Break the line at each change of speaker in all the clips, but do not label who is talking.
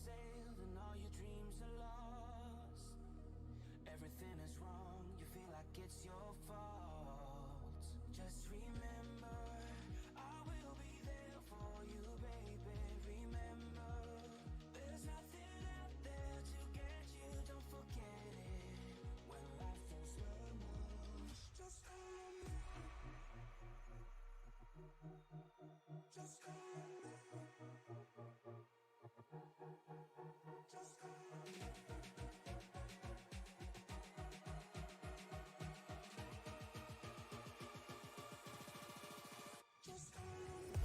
sailed and all your dreams are lost. Everything is wrong, you feel like it's your fault. Just remember, I will be there for you, baby. Remember, there's nothing out there to get you, don't forget it. When life throws lemons, just call on me. Just call on me. Just call on me. Just call on me.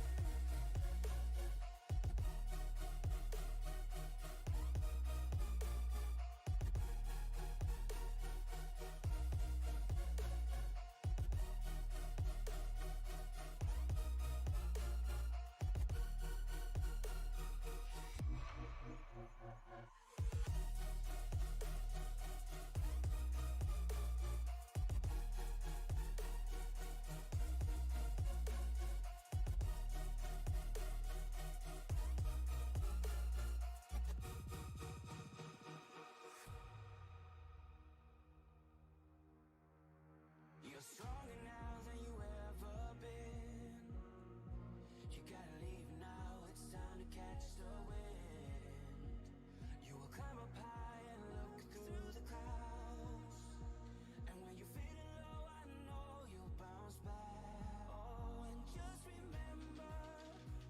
You're stronger now than you ever been. You gotta leave now, it's time to catch the wind. You will climb up high and look through the clouds. And when you're feeling low, I know you'll bounce back. Oh, and just remember,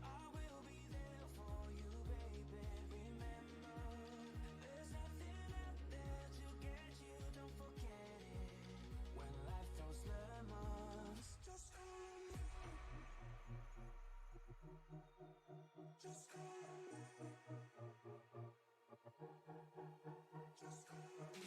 I will be there for you, baby. Remember, there's nothing out there to get you, don't forget it. When life throws lemons, just call on me. Just call on me. Just call on me. Just call on me.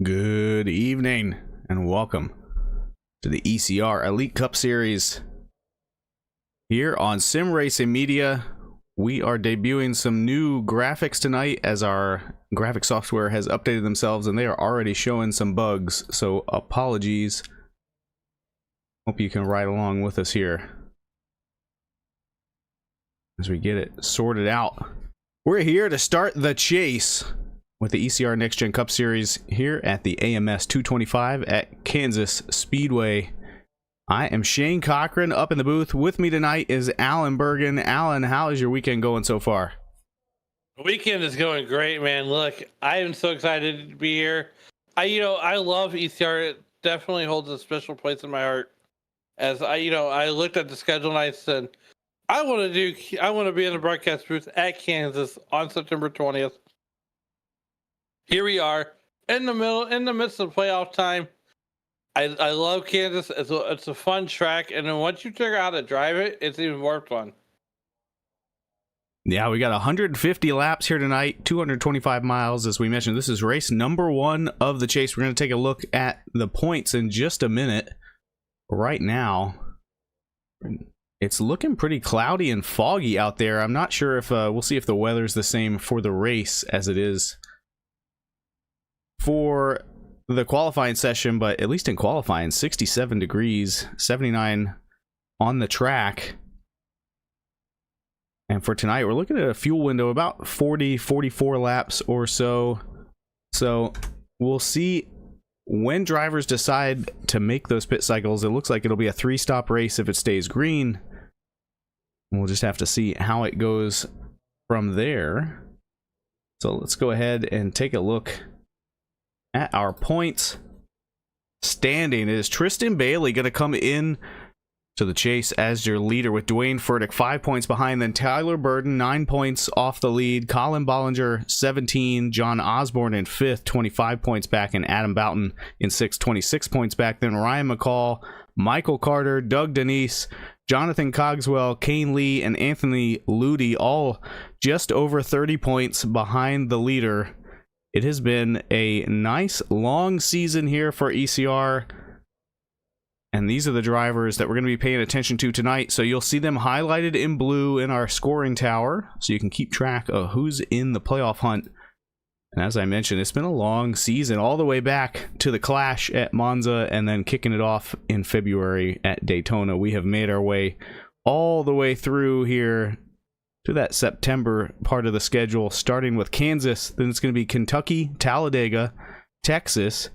Good evening and welcome to the ECR Elite Cup Series. Here on Sim Racing Media, we are debuting some new graphics tonight as our graphic software has updated themselves and they are already showing some bugs, so apologies. Hope you can ride along with us here as we get it sorted out. We're here to start the chase with the ECR NextGen Cup Series here at the AMS 225 at Kansas Speedway. I am Shane Cochran. Up in the booth with me tonight is Alan Bergen. Alan, how is your weekend going so far?
The weekend is going great, man. Look, I am so excited to be here. I love ECR. It definitely holds a special place in my heart. As I looked at the schedule and I said, I want to be in the broadcast booth at Kansas on September 20th. Here we are in the midst of playoff time. I love Kansas. It's a fun track, and then once you figure out how to drive it, it's even more fun.
Yeah, we got 150 laps here tonight, 225 miles, as we mentioned. This is race number 1 of the chase. We're going to take a look at the points in just a minute. Right now, it's looking pretty cloudy and foggy out there. I'm not sure if we'll see if the weather's the same for the race as it is for the qualifying session, but at least in qualifying, 67 degrees, 79 on the track. And for tonight, we're looking at a fuel window about 44 laps or so. So we'll see when drivers decide to make those pit cycles. It looks like it'll be a 3-stop race if it stays green. We'll just have to see how it goes from there. So let's go ahead and take a look at our points standing. Is Tristan Bailey going to come in to the chase as your leader with Dwayne Furtick 5 points behind, then Tyler Burden 9 points off the lead, Colin Bollinger 17, John Osborne in 5th 25 points back, and Adam Boughton in 6th 26 points back. Then Ryan McCall, Michael Carter, Doug Denise, Jonathan Cogswell, Kane Lee, and Anthony Ludi all just over 30 points behind the leader. It has been a nice long season here for ECR. And these are the drivers that we're going to be paying attention to tonight. So you'll see them highlighted in blue in our scoring tower, so you can keep track of who's in the playoff hunt. And as I mentioned, it's been a long season, all the way back to the clash at Monza and then kicking it off in February at Daytona. We have made our way all the way through here to that September part of the schedule, starting with Kansas. Then it's going to be Kentucky, Talladega, Texas,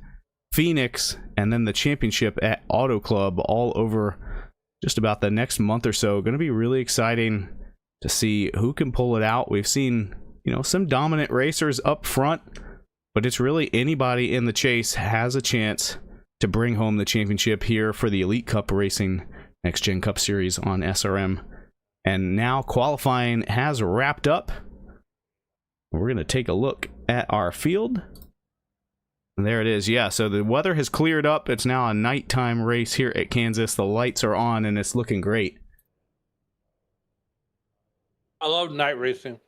Phoenix, and then the championship at Auto Club, all over just about the next month or so. Going to be really exciting to see who can pull it out. We've seen, some dominant racers up front, but it's really anybody in the chase has a chance to bring home the championship here for the Elite Cup Racing NextGen Cup Series on SRM. And now qualifying has wrapped up. We're going to take a look at our field. There it is. Yeah, so the weather has cleared up. It's now a nighttime race here at Kansas. The lights are on, and it's looking great.
I love night racing.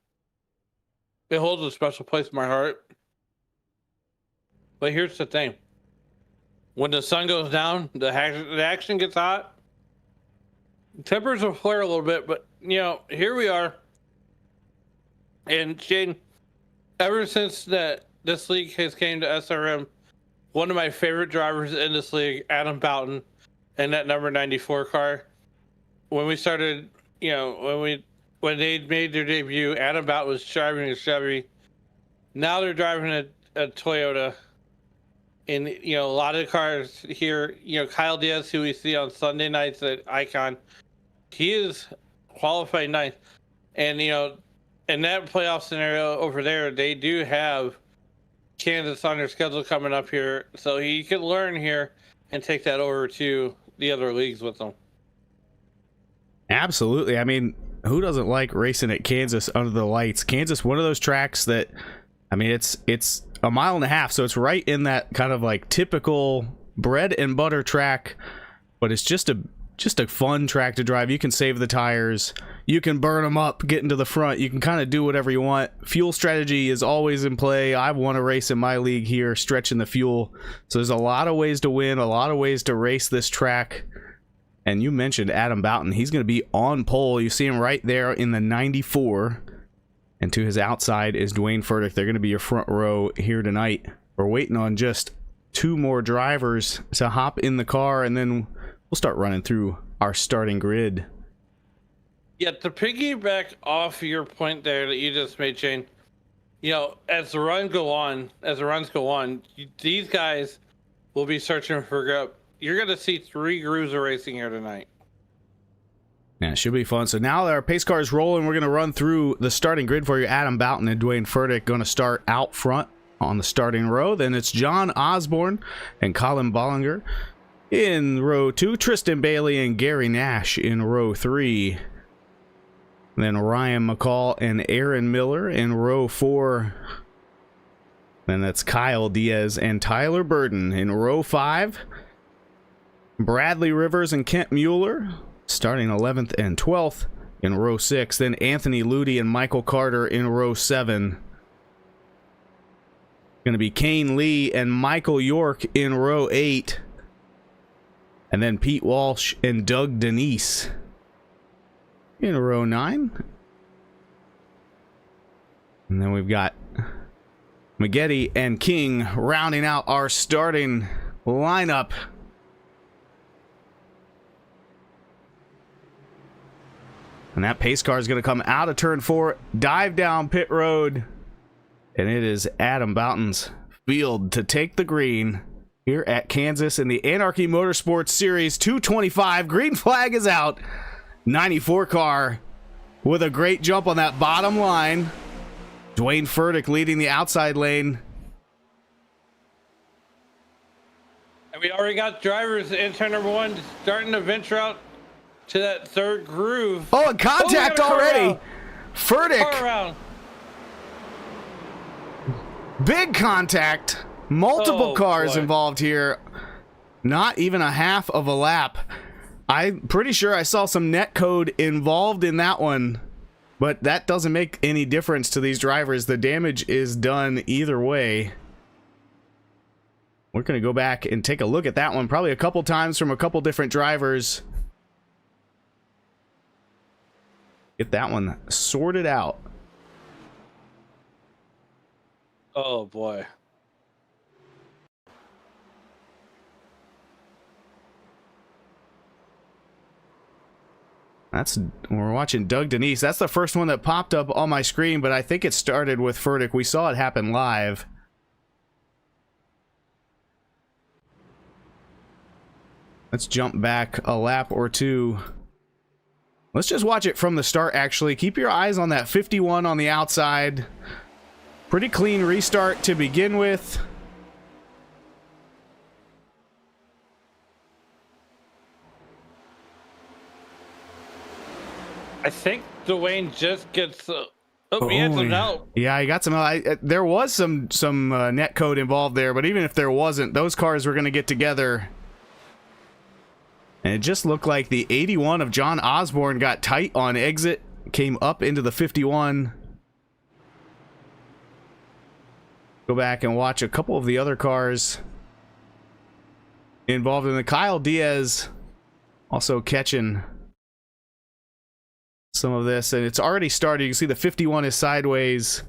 It holds a special place in my heart. But here's the thing. When the sun goes down, the action gets hot. Tempers will flare a little bit, but, here we are. And, Shane, ever since this league has came to SRM, one of my favorite drivers in this league, Adam Boughton, in that number 94 car. When we started, when they made their debut, Adam Boughton was driving a Chevy. Now they're driving a Toyota. And, a lot of cars here, Kyle Diaz, who we see on Sunday nights at Icon, he is qualified ninth. And, in that playoff scenario over there, they do have Kansas on their schedule coming up here, so he could learn here and take that over to the other leagues with them.
Absolutely. I mean, who doesn't like racing at Kansas under the lights? Kansas, one of those tracks that, it's a mile and a half, so it's right in that kind of like typical bread and butter track, but it's just a fun track to drive. You can save the tires, you can burn them up, get into the front, you can kind of do whatever you want. Fuel strategy is always in play. I won a race in my league here, stretching the fuel. So there's a lot of ways to win, a lot of ways to race this track. And you mentioned Adam Boughton. He's going to be on pole. You see him right there in the 94. And to his outside is Dwayne Furtick. They're going to be your front row here tonight. We're waiting on just 2 more drivers to hop in the car, and then we'll start running through our starting grid.
Yeah, to piggyback off your point there that you just made, Shane, as the runs go on, these guys will be searching for grip. You're going to see 3 grooves of racing here tonight.
Yeah, it should be fun. So now that our pace car is rolling, we're going to run through the starting grid for you. Adam Boughton and Dwayne Furtick going to start out front on the starting row. Then it's John Osborne and Colin Bollinger in row 2. Tristan Bailey and Gary Nash in row 3. Then Ryan McCall and Aaron Miller in row 4. Then that's Kyle Diaz and Tyler Burden in row 5. Bradley Rivers and Kent Mueller starting 11th and 12th in row 6. Then Anthony Ludi and Michael Carter in row 7. Going to be Kane Lee and Michael York in row 8. And then Pete Walsh and Doug Denise in row 9. And then we've got Maggette and King rounding out our starting lineup. And that pace car is going to come out of turn 4, dive down pit road. And it is Adam Boughton's field to take the green here at Kansas in the Anarchy Motorsports Series 225. Green flag is out. 94 car with a great jump on that bottom line. Dwayne Furtick leading the outside lane.
And we already got drivers in turn number 1 starting to venture out to that third groove.
Oh, and contact already.
Furtick.
Big contact. Multiple cars involved here. Not even a half of a lap. I'm pretty sure I saw some net code involved in that one, but that doesn't make any difference to these drivers. The damage is done either way. We're going to go back and take a look at that one probably a couple times from a couple different drivers. Get that one sorted out.
Oh boy.
We're watching Doug Denise. That's the first one that popped up on my screen, but I think it started with Furtick. We saw it happen live. Let's jump back a lap or two. Let's just watch it from the start, actually. Keep your eyes on that 51 on the outside. Pretty clean restart to begin with.
I think Dwayne just gets... he had some help.
Yeah, he got some... there was some net code involved there, but even if there wasn't, those cars were going to get together. And it just looked like the 81 of John Osborne got tight on exit, came up into the 51. Go back and watch a couple of the other cars involved in the Kyle Diaz also catching some of this, and it's already started. You can see the 51 is sideways.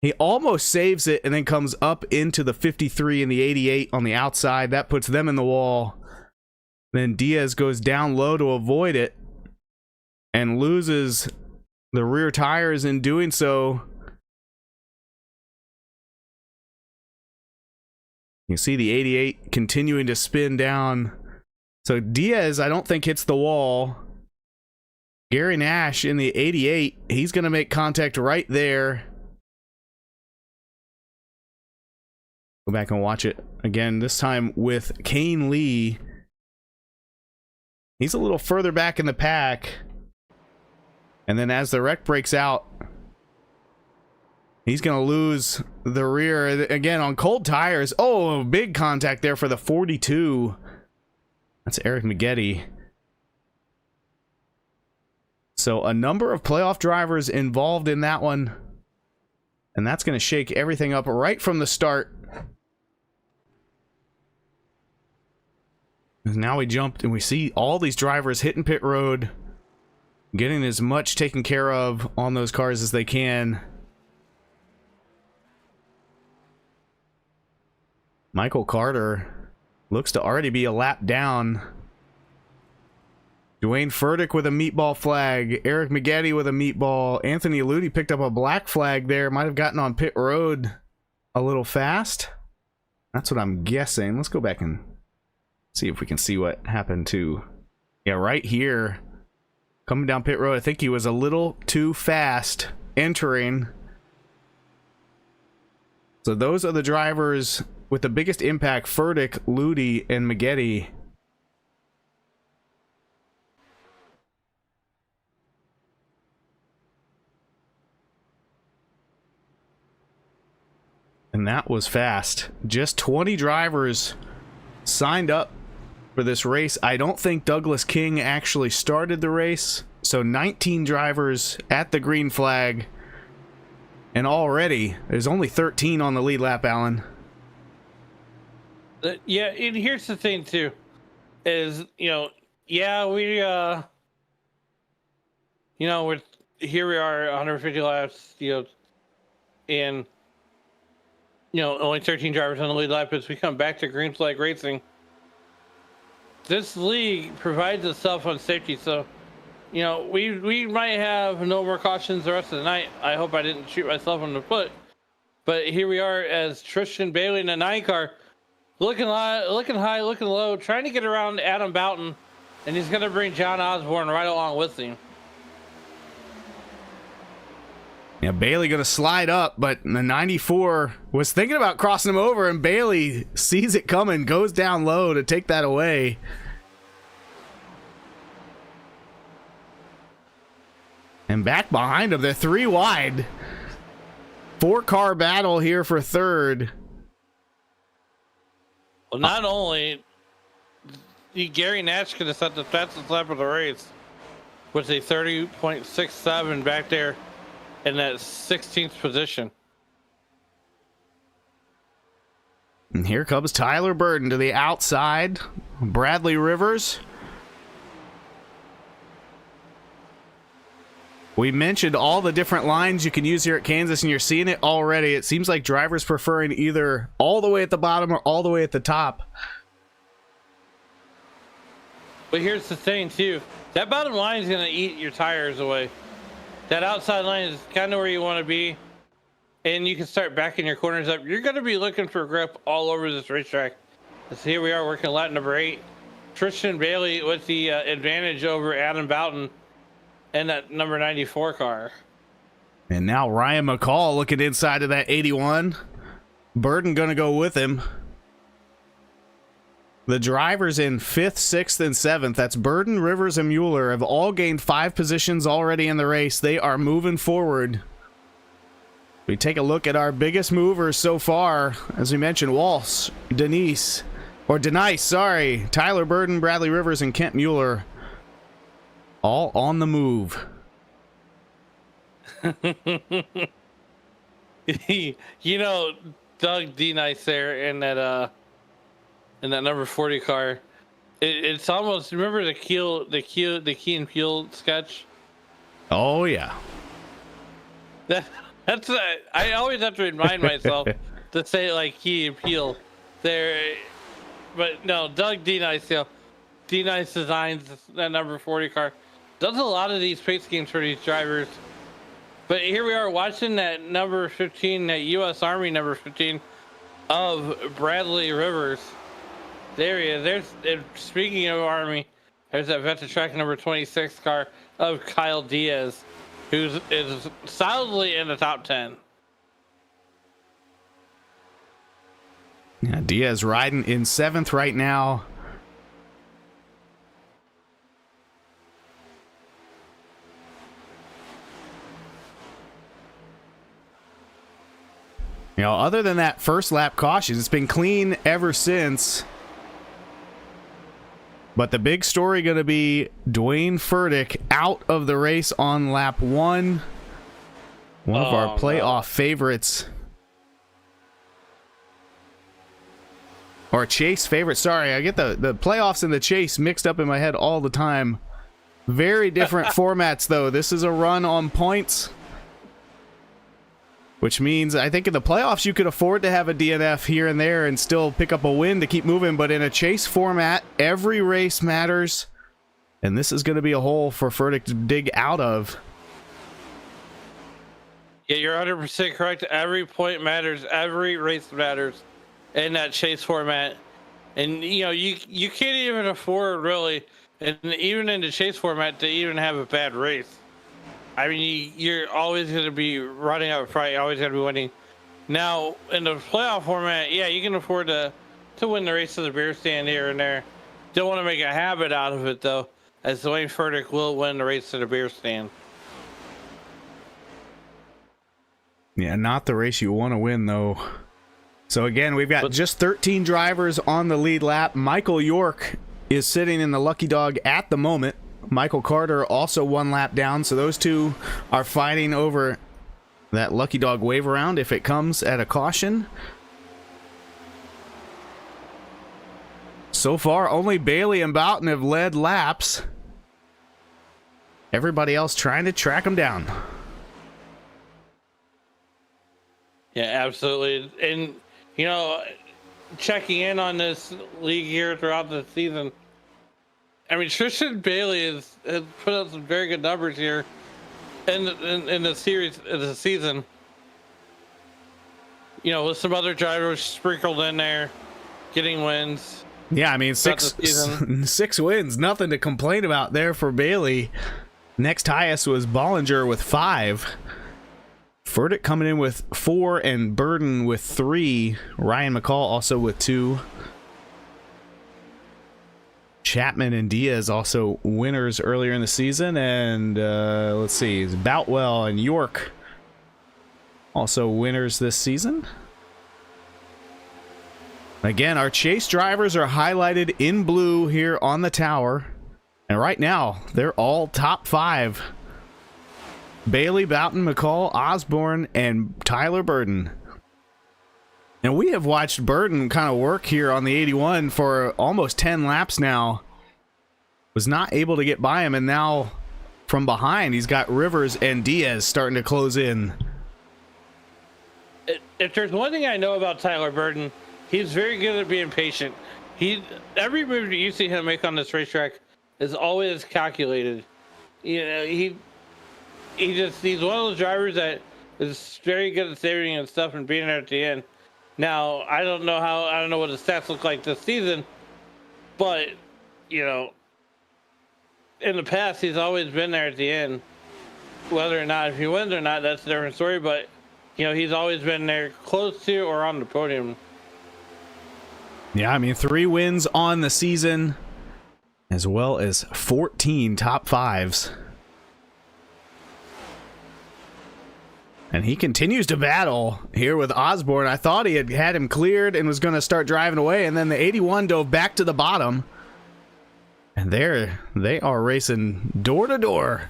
He almost saves it and then comes up into the 53 and the 88 on the outside. That puts them in the wall. Then Diaz goes down low to avoid it and loses the rear tires in doing so. You see the 88 continuing to spin down. So Diaz, I don't think, hits the wall. Gary Nash in the 88, he's going to make contact right there. Go back and watch it again, this time with Kane Lee. He's a little further back in the pack. And then as the wreck breaks out, he's going to lose the rear again on cold tires. Oh, big contact there for the 42. That's Eric Maggette. So a number of playoff drivers involved in that one. And that's going to shake everything up right from the start. Now we jumped and we see all these drivers hitting pit road, getting as much taken care of on those cars as they can. Michael Carter looks to already be a lap down. Dwayne Furtick with a meatball flag. Eric Maggette with a meatball. Anthony Ludi picked up a black flag there. Might have gotten on pit road a little fast. That's what I'm guessing. Let's go back and see if we can see what happened to... Yeah, right here. Coming down pit road. I think he was a little too fast entering. So those are the drivers with the biggest impact. Furtick, Ludi, and Maggette. And that was fast. Just 20 drivers signed up for this race. I don't think Douglas King actually started the race. So 19 drivers at the green flag. And already, there's only 13 on the lead lap, Alan.
Yeah, and here's the thing, too. Is, yeah, we're here we are 150 laps, and only 13 drivers on the lead lap. As we come back to green flag racing, this league provides itself on safety, so we might have no more cautions the rest of the night. I hope I didn't shoot myself in the foot, but here we are as Tristan Bailey in a 9 car, looking high, looking low, trying to get around Adam Boughton, and he's going to bring John Osborne right along with him.
Yeah, Bailey going to slide up, but the 94 was thinking about crossing him over, and Bailey sees it coming, goes down low to take that away. And back behind him, they're 3 wide. 4-car battle here for third.
Well, not only Gary Nash could have set the fastest lap of the race with a 30.67 back there in that 16th position.
And here comes Tyler Burton to the outside. Bradley Rivers. We mentioned all the different lines you can use here at Kansas, and you're seeing it already. It seems like drivers preferring either all the way at the bottom or all the way at the top.
But here's the thing, too. That bottom line is going to eat your tires away. That outside line is kind of where you want to be, and you can start backing your corners up. You're going to be looking for grip all over this racetrack. So here we are working lap number 8. Tristan Bailey with the advantage over Adam Boughton and that number 94 car.
And now Ryan McCall looking inside of that 81. Burton going to go with him. The drivers in 5th, 6th, and 7th, that's Burton, Rivers, and Mueller, have all gained 5 positions already in the race. They are moving forward. We take a look at our biggest movers so far. As we mentioned, Walsh, Denice, Tyler Burton, Bradley Rivers, and Kent Mueller. All on the move.
Doug D. Nice there in that number 40 car. It's almost, remember the Key and Peele sketch?
Oh yeah.
That's I always have to remind myself to say like Key and Peele there, but no, Doug D. Nice, D. Nice designs that number 40 car. Does a lot of these pace schemes for these drivers. But here we are watching that number 15, that U.S. Army number 15 of Bradley Rivers. There he is. Speaking of Army, there's that Vector Track number 26 car of Kyle Diaz, who is solidly in the top 10.
Yeah, Diaz riding in 7th right now. Other than that first lap caution, it's been clean ever since. But the big story going to be Dwayne Furtick out of the race on lap 1. One of our playoff favorites. Or chase favorite. Sorry, I get the playoffs and the chase mixed up in my head all the time. Very different formats, though. This is a run on points. Which means I think in the playoffs you could afford to have a DNF here and there and still pick up a win to keep moving. But in a chase format, every race matters. And this is going to be a hole for Furtick to dig out of.
Yeah, you're 100% correct. Every point matters. Every race matters in that chase format. And, you can't even afford, really, and even in the chase format, to even have a bad race. I mean, you're always going to be running out front. You're always going to be winning. Now, in the playoff format, yeah, you can afford to win the race to the beer stand here and there. Don't want to make a habit out of it, though, as Dwayne Furtick will win the race to the beer stand.
Yeah, not the race you want to win, though. So, again, we've got just 13 drivers on the lead lap. Michael York is sitting in the lucky dog at the moment. Michael Carter also 1 lap down, so those two are fighting over that lucky dog wave around if it comes at a caution. So far, only Bailey and Boughton have led laps. Everybody else trying to track them down.
Yeah, absolutely. And, you know, checking in on this league here throughout the season, I mean, Tristan Bailey has put up some very good numbers here in the series, in the season. You know, with some other drivers sprinkled in there, getting wins.
Yeah, I mean, six wins, nothing to complain about there for Bailey. Next highest was Bollinger with 5. Furtick coming in with 4 and Burden with 3. Ryan McCall also with 2. Chapman and Diaz also winners earlier in the season. And let's see, Boutwell and York also winners this season. Again, our chase drivers are highlighted in blue here on the tower. And right now, they're all top 5. Bailey, Boughton, McCall, Osborne, and Tyler Burden. And we have watched Burden kind of work here on the 81 for almost 10 laps now. Was not able to get by him, and now from behind, he's got Rivers and Diaz starting to close in.
If there's one thing I know about Tyler Burden, he's very good at being patient. Every move that you see him make on this racetrack is always calculated. You know, he's one of those drivers that is very good at saving and stuff and being there at the end. Now, I don't know what his stats look like this season, but you know, in the past he's always been there at the end. Whether or not if he wins or not, that's a different story, but you know, he's always been there close to or on the podium.
Yeah, I mean, 3 wins on the season, as well as 14 top 5s. And he continues to battle here with Osborne. I thought he had him cleared and was going to start driving away, and then the 81 dove back to the bottom. And there they are racing door to door.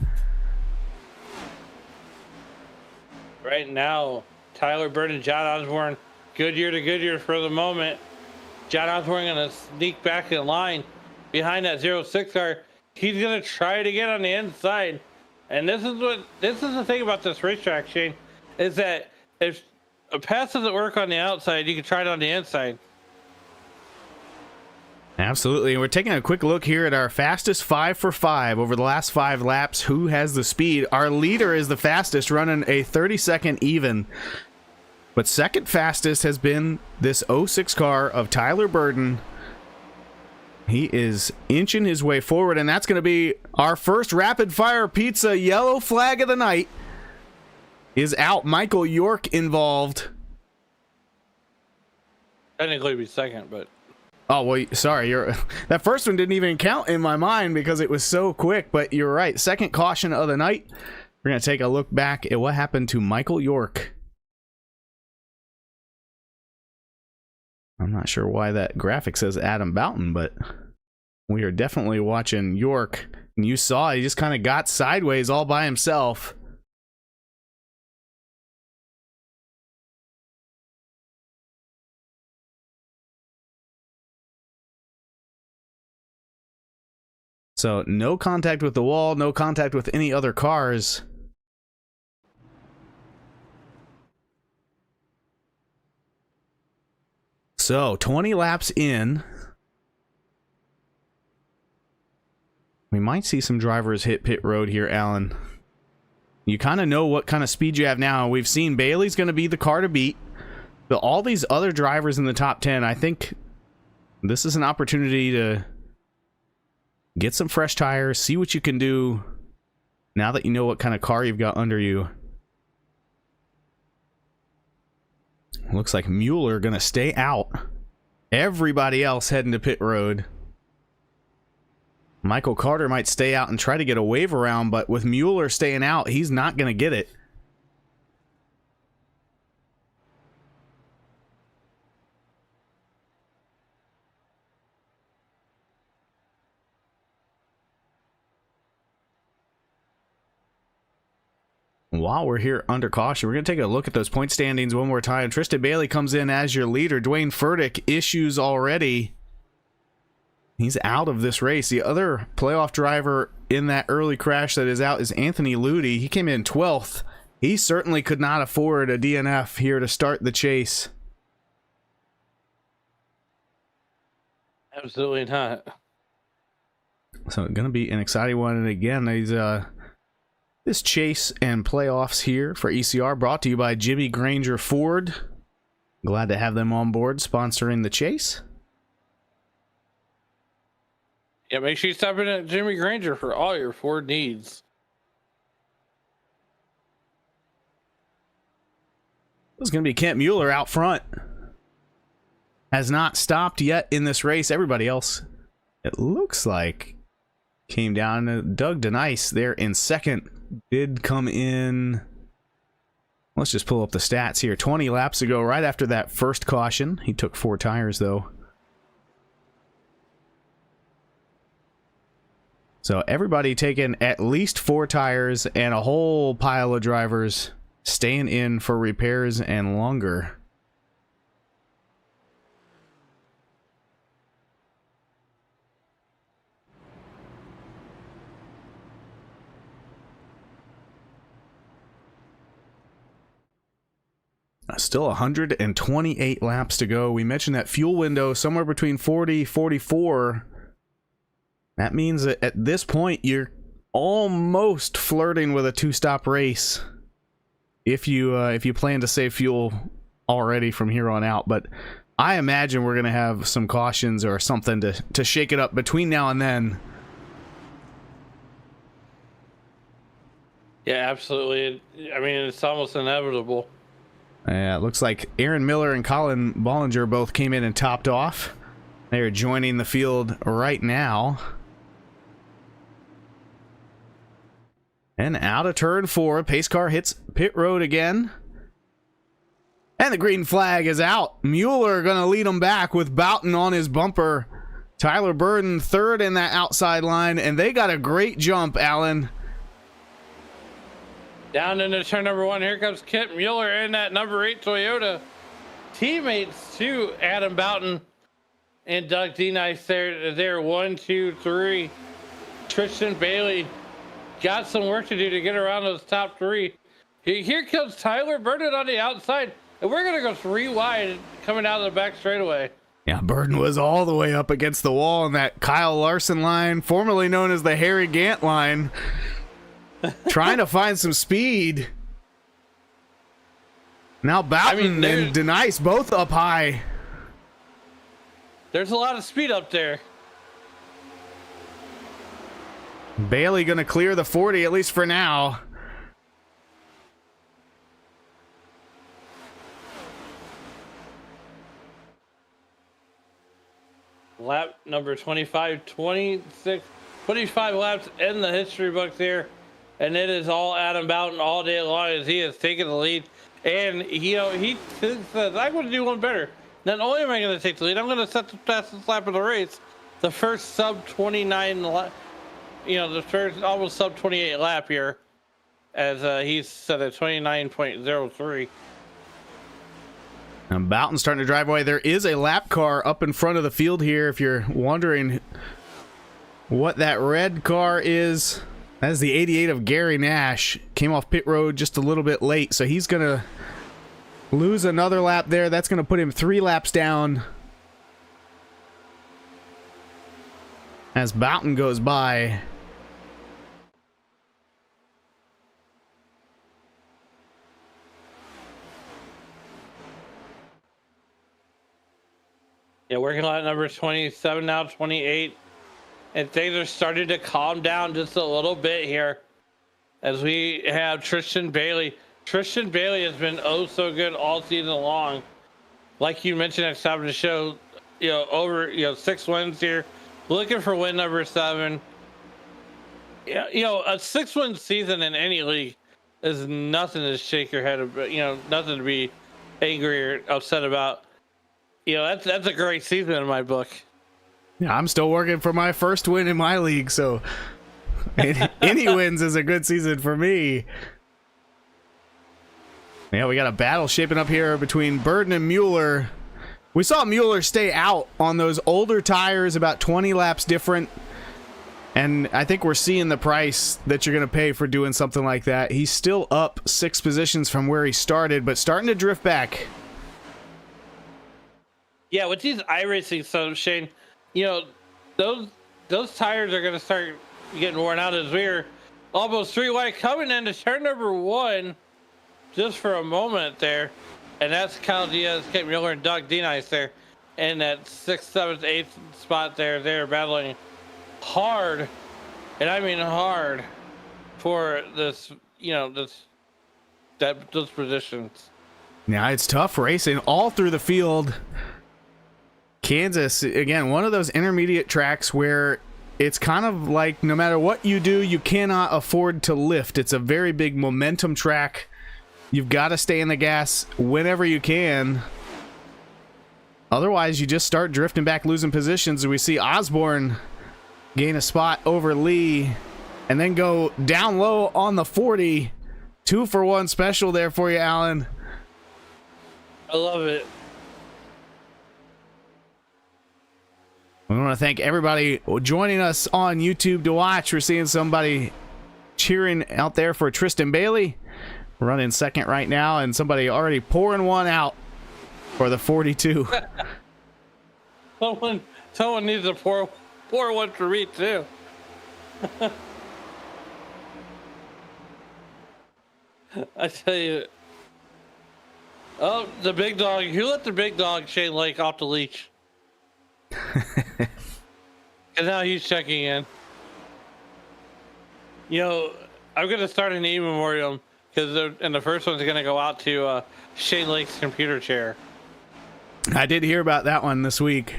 Right now, Tyler Burden and John Osborne, Goodyear to Goodyear for the moment. John Osborne going to sneak back in line behind that 06 car. He's going to try it again on the inside. And this is the thing about this racetrack, Shane, is that if a pass doesn't work on the outside, you can try it on the inside.
Absolutely. And we're taking a quick look here at our fastest 5 for 5 over the last 5 laps. Who has the speed? Our leader is the fastest, running a 30-second even. But second fastest has been this 06 car of Tyler Burden. He is inching his way forward, and that's going to be our first rapid fire pizza yellow flag of the night. Is out. Michael York involved.
Technically be second, but
oh well, sorry. That first one didn't even count in my mind because it was so quick. But you're right. Second caution of the night. We're going to take a look back at what happened to Michael York. I'm not sure why that graphic says Adam Boughton, but we are definitely watching York. And you saw he just kind of got sideways all by himself. So no contact with the wall, no contact with any other cars. So 20 laps in. We might see some drivers hit pit road here, Alan. You kind of know what kind of speed you have now. We've seen Bailey's going to be the car to beat. But all these other drivers in the top 10, I think this is an opportunity to get some fresh tires, see what you can do now that you know what kind of car you've got under you. Looks like Mueller going to stay out. Everybody else heading to pit road. Michael Carter might stay out and try to get a wave around, but with Mueller staying out, he's not going to get it. while we're here under caution, we're going to take a look at those point standings one more time. Tristan Bailey comes in as your leader. Dwayne Furtick issues already. He's out of this race. The other playoff driver in that early crash that is out is Anthony Ludi. He came in 12th. He certainly could not afford a DNF here to start the chase.
Absolutely not.
So it's going to be an exciting one. And again, these this chase and playoffs here for ECR brought to you by Jimmy Granger Ford. Glad to have them on board sponsoring the chase.
Yeah, make sure you stop in at Jimmy Granger for all your Ford needs.
It's going to be Kent Mueller out front. Has not stopped yet in this race. Everybody else, it looks like, came down. Doug DeNice there in second. Did come in, let's just pull up the stats here, 20 laps ago, right after that first caution. He took 4 tires, though. So everybody taking at least 4 tires and a whole pile of drivers staying in for repairs and longer. Still 128 laps to go. We mentioned that fuel window somewhere between 40 44. That means that at this point you're almost flirting with a 2-stop race if you plan to save fuel already from here on out. But I imagine we're going to have some cautions or something to shake it up between now and then.
Yeah, absolutely. I mean, it's almost inevitable.
Yeah, it looks like Aaron Miller and Colin Bollinger both came in and topped off. They are joining the field right now. And out of turn 4, pace car hits pit road again. And the green flag is out. Mueller going to lead him back with Boughton on his bumper. Tyler Burden third in that outside line, and they got a great jump, Alan.
Down into turn number 1, here comes Kent Mueller in that number 8 Toyota. Teammates to Adam Boughton and Doug DeNice there 1, 2, 3. Tristan Bailey got some work to do to get around those top 3. Here comes Tyler Burden on the outside, and we're going to go 3 wide coming out of the back straightaway.
Yeah, Burden was all the way up against the wall in that Kyle Larson line, formerly known as the Harry Gant line. Trying to find some speed. Now Boughton and DeNice both up high.
There's a lot of speed up there.
Bailey going to clear the 40, at least for now.
Lap number 25, 26, 25 laps in the history books here. And it is all Adam Boughton all day long as he has taken the lead. And, he says, I'm going to do one better. Not only am I going to take the lead, I'm going to set the fastest lap of the race. The first sub 29, the first almost sub 28 lap here. As he's set at 29.03.
And Boughton starting to drive away. There is a lap car up in front of the field here. If you're wondering what that red car is, that is the 88 of Gary Nash. Came off pit road just a little bit late, so he's going to lose another lap there. That's going to put him 3 laps down as Boughton goes by.
Yeah, working on number 27 now, 28. And things are starting to calm down just a little bit here as we have Tristan Bailey. Tristan Bailey has been oh so good all season long. Like you mentioned at the top of the show, over 6 wins here. Looking for win number 7. Yeah, a 6-win season in any league is nothing to shake your head about, nothing to be angry or upset about. That's a great season in my book.
Yeah, I'm still working for my first win in my league, so any wins is a good season for me. Yeah, we got a battle shaping up here between Burden and Mueller. We saw Mueller stay out on those older tires, about 20 laps different. And I think we're seeing the price that you're going to pay for doing something like that. He's still up 6 positions from where he started, but starting to drift back.
Yeah, with these iRacing subs, Shane, you know, those tires are going to start getting worn out as we're almost 3 wide coming into turn number 1 just for a moment there. And that's Kyle Diaz, Kate Mueller, and Doug D-Nice there in that 6th, 7th, 8th spot there. They're battling hard, and I mean hard, for this, you know, those positions.
Yeah, it's tough racing all through the field. Kansas, again, one of those intermediate tracks where it's kind of like no matter what you do, you cannot afford to lift. It's a very big momentum track. You've got to stay in the gas whenever you can. Otherwise, you just start drifting back, losing positions. We see Osborne gain a spot over Lee and then go down low on the 40. 2-for-1 special there for you, Alan.
I love it.
We want to thank everybody joining us on YouTube to watch. We're seeing somebody cheering out there for Tristan Bailey, running second right now, and somebody already pouring one out for the 42.
Someone needs to pour one for me too. I tell you. Oh, the big dog. Who let the big dog Shane Lake off the leash? And now he's checking in. You know, I'm going to start an e-memoriam because and the first one's going to go out to Shane Lake's computer chair.
I did hear about that one this week.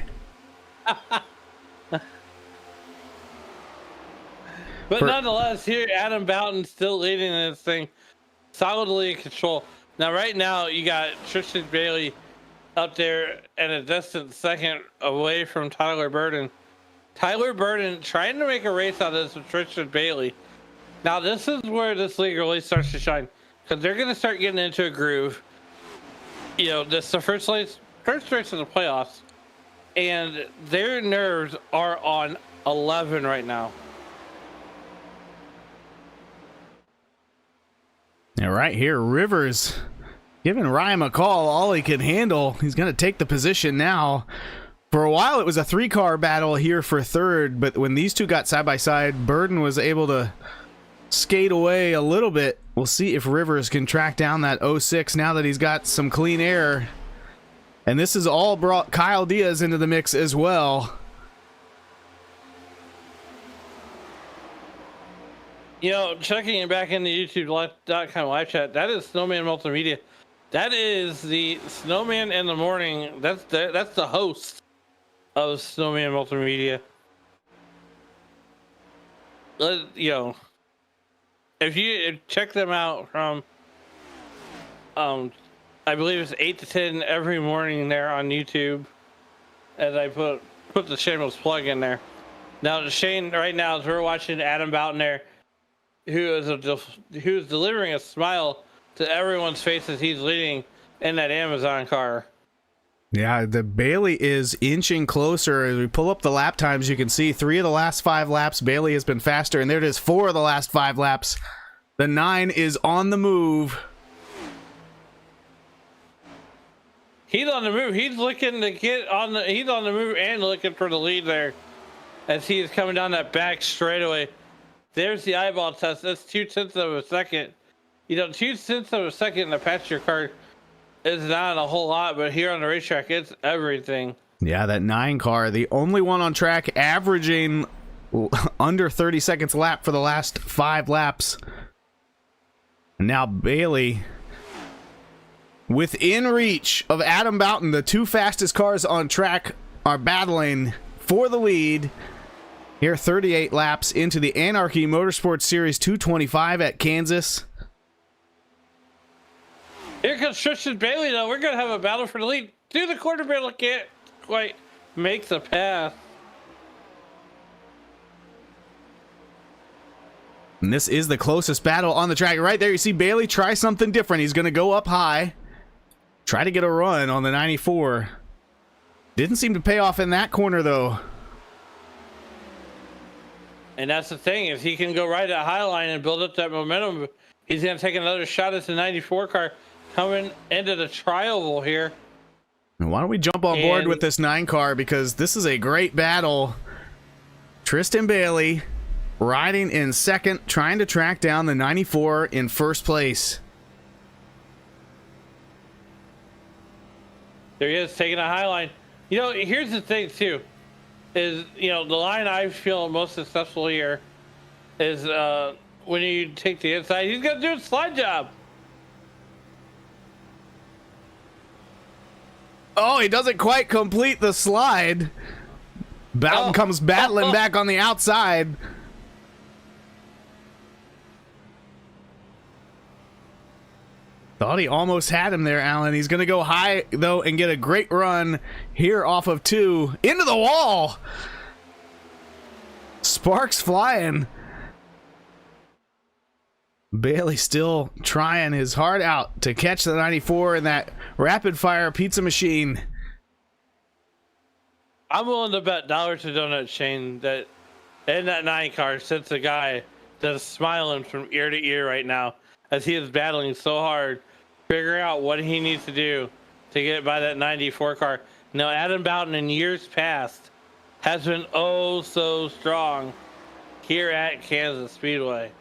But nonetheless, here Adam Boughton still leading this thing, solidly in control. Now, right now, you got Tristan Bailey up there at a distant second away from Tyler Burden. Tyler Burden trying to make a race out of this with Tristan Bailey. Now, this is where this league really starts to shine, because they're going to start getting into a groove. You know, this is the first race of the playoffs, and their nerves are on 11 right now.
Yeah, right here, Rivers giving Ryan a call, all he can handle. He's going to take the position now. For a while, it was a 3-car battle here for third, but when these two got side by side, Burden was able to skate away a little bit. We'll see if Rivers can track down that 06 now that he's got some clean air. And this has all brought Kyle Diaz into the mix as well.
You know, checking it back in the YouTube.com live chat, that is Snowman Multimedia. That is the Snowman in the Morning. That's the host of Snowman Multimedia. You know, if you check them out from, I believe it's 8 to 10 every morning there on YouTube, as I put the shameless plug in there. Now, Shane, right now, as we're watching Adam Boughton there, who is delivering a smile to everyone's face as he's leading in that Amazon car.
Yeah, the Bailey is inching closer. As we pull up the lap times, you can see 3 of the last 5 laps, Bailey has been faster, and there it is, 4 of the last 5 laps. The 9 is on the move.
He's on the move. He's looking to get on the. He's on the move and looking for the lead there, as he is coming down that back straightaway. There's the eyeball test. That's 0.2 of a second. You know, 0.2 of a second in the passenger car is not a whole lot, but here on the racetrack, it's everything.
Yeah, that 9 car, the only one on track, averaging under 30 seconds a lap for the last 5 laps. And now Bailey within reach of Adam Boughton. The 2 fastest cars on track are battling for the lead. Here, 38 laps into the Anarchy Motorsports Series 225 at Kansas.
Here comes Tristan Bailey, though. We're going to have a battle for the lead. Through the quarter battle, can't quite make the pass.
And this is the closest battle on the track. Right there, you see Bailey try something different. He's going to go up high. Try to get a run on the 94. Didn't seem to pay off in that corner, though.
And that's the thing. If he can go right at high line and build up that momentum, he's going to take another shot at the 94 car coming into the trial here.
And why don't we jump on board with this 9 car, because this is a great battle. Tristan Bailey riding in second, trying to track down the 94 in first place.
There he is, taking a high line. You know, here's the thing, too, is, you know, the line I feel most successful here is when you take the inside, he's going to do a slide job.
Oh, he doesn't quite complete the slide. Bowden comes battling back on the outside. Thought he almost had him there, Alan. He's going to go high, though, and get a great run here off of 2. Into the wall! Sparks flying. Bailey still trying his heart out to catch the 94 in that rapid-fire pizza machine.
I'm willing to bet dollars to donuts, Shane, that in that 9 car sits a guy that's smiling from ear to ear right now as he is battling so hard, figuring out what he needs to do to get by that 94 car. Now, Adam Bowden in years past has been oh so strong here at Kansas Speedway.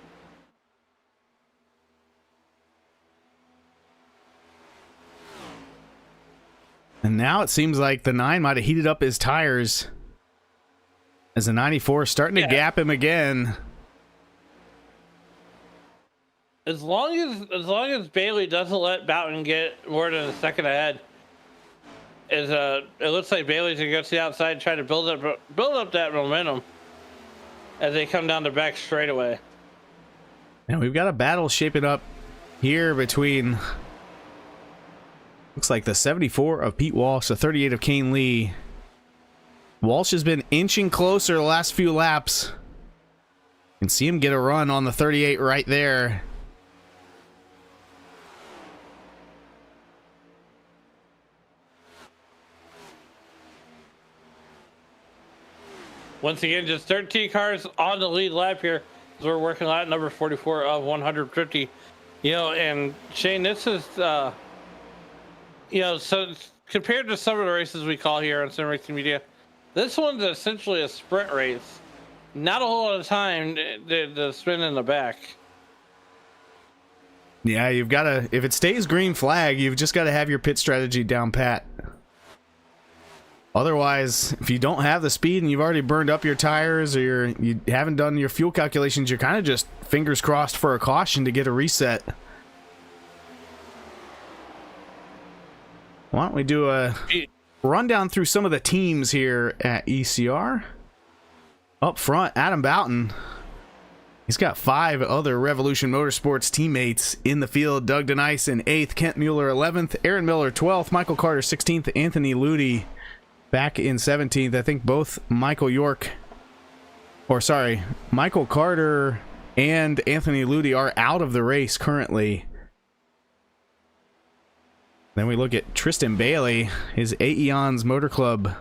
And now it seems like the 9 might have heated up his tires as the 94 is starting to gap him again.
As long as Bailey doesn't let Bowden get more than a second ahead, it looks like Bailey's gonna go to the outside and try to build up that momentum as they come down the back straightaway.
And we've got a battle shaping up here between, looks like, the 74 of Pete Walsh, the 38 of Kane Lee. Walsh has been inching closer the last few laps. You can see him get a run on the 38 right there.
Once again, just 13 cars on the lead lap here as we're working lap number 44 of 150. You know, and Shane, this is, you know, so compared to some of the races we call here on Sim Racing Media, this one's essentially a sprint race. Not a whole lot of time to spin in the back.
Yeah, you've got to, if it stays green flag, you've just got to have your pit strategy down pat. Otherwise, if you don't have the speed and you've already burned up your tires, or you haven't done your fuel calculations, you're kind of just fingers crossed for a caution to get a reset. Why don't we do a rundown through some of the teams here at ECR? Up front, Adam Bowden. He's got 5 other Revolution Motorsports teammates in the field. Doug Denice in 8th, Kent Mueller 11th, Aaron Miller 12th, Michael Carter 16th, Anthony Ludi back in 17th. I think both Michael Carter and Anthony Ludi are out of the race currently. Then we look at Tristan Bailey, his Aeons Motor Club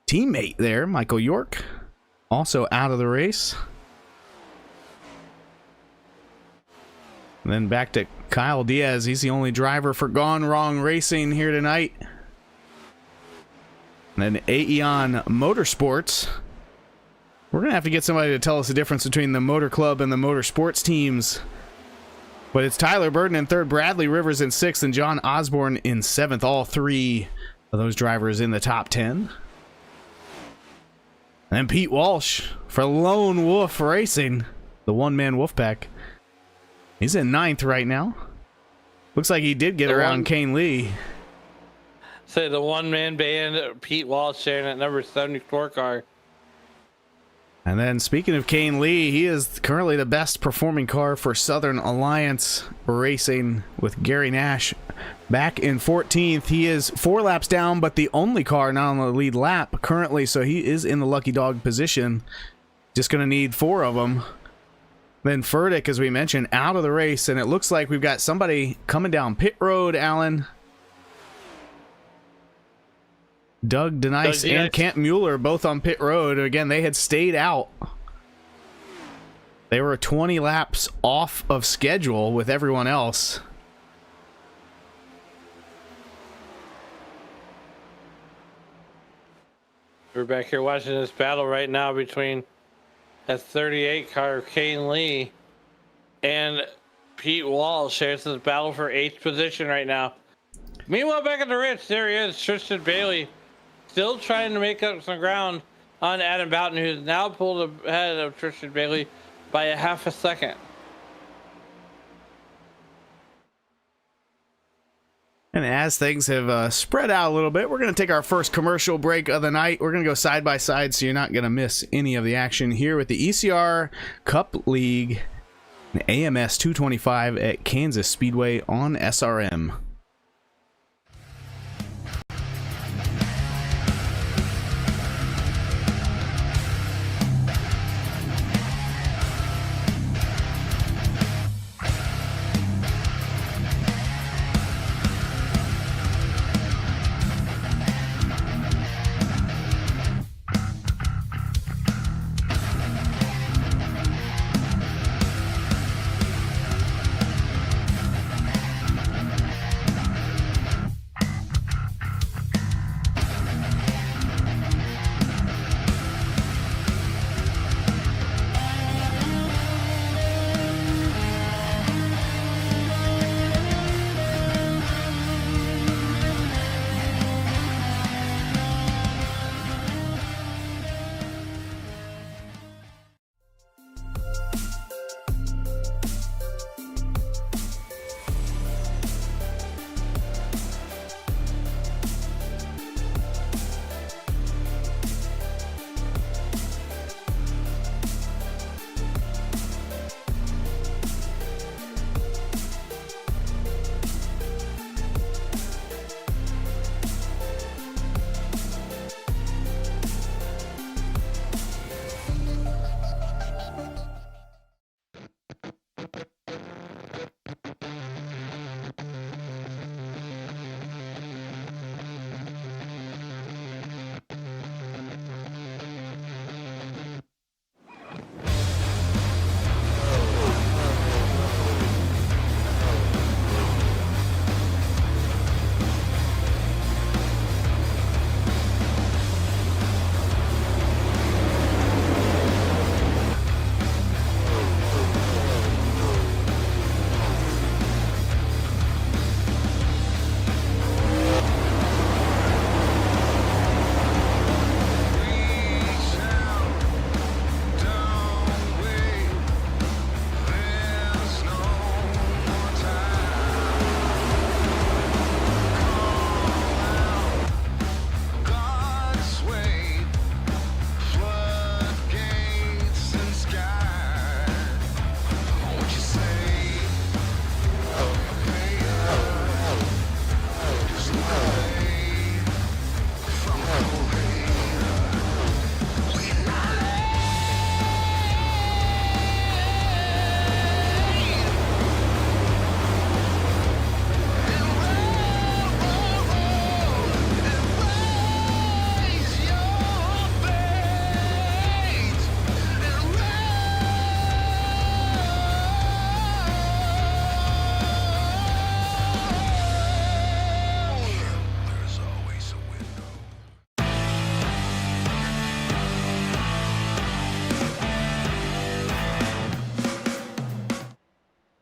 teammate there, Michael York, also out of the race. And then back to Kyle Diaz. He's the only driver for Gone Wrong Racing here tonight. And then Aeon Motorsports. We're going to have to get somebody to tell us the difference between the Motor Club and the Motorsports teams. But it's Tyler Burton in 3rd, Bradley Rivers in 6th, and John Osborne in 7th. All 3 of those drivers in the top 10. And then Pete Walsh for Lone Wolf Racing, the one-man wolf pack. He's in 9th right now. Looks like he did get around Kane Lee.
Say the one-man band, Pete Walsh sharing at number 74 car.
And then speaking of Kane Lee, he is currently the best performing car for Southern Alliance Racing with Gary Nash back in 14th. He is 4 laps down, but the only car not on the lead lap currently, so he is in the lucky dog position. Just going to need 4 of them. Then Furtick, as we mentioned, out of the race, and it looks like we've got somebody coming down pit road, Alan. Doug DeNice and Kent Mueller both on pit road. Again, they had stayed out. They were 20 laps off of schedule with everyone else.
We're back here watching this battle right now between that 38 car, Kane Lee, and Pete Wall. Shares this battle for 8th position right now. Meanwhile, back at the Ritz, there he is, Tristan Bailey, still trying to make up some ground on Adam Boughton, who's now pulled ahead of Tristan Bailey by a half a second.
And as things have spread out a little bit, we're going to take our first commercial break of the night. We're going to go side by side, so you're not going to miss any of the action here with the ECR Cup League and AMS 225 at Kansas Speedway on SRM.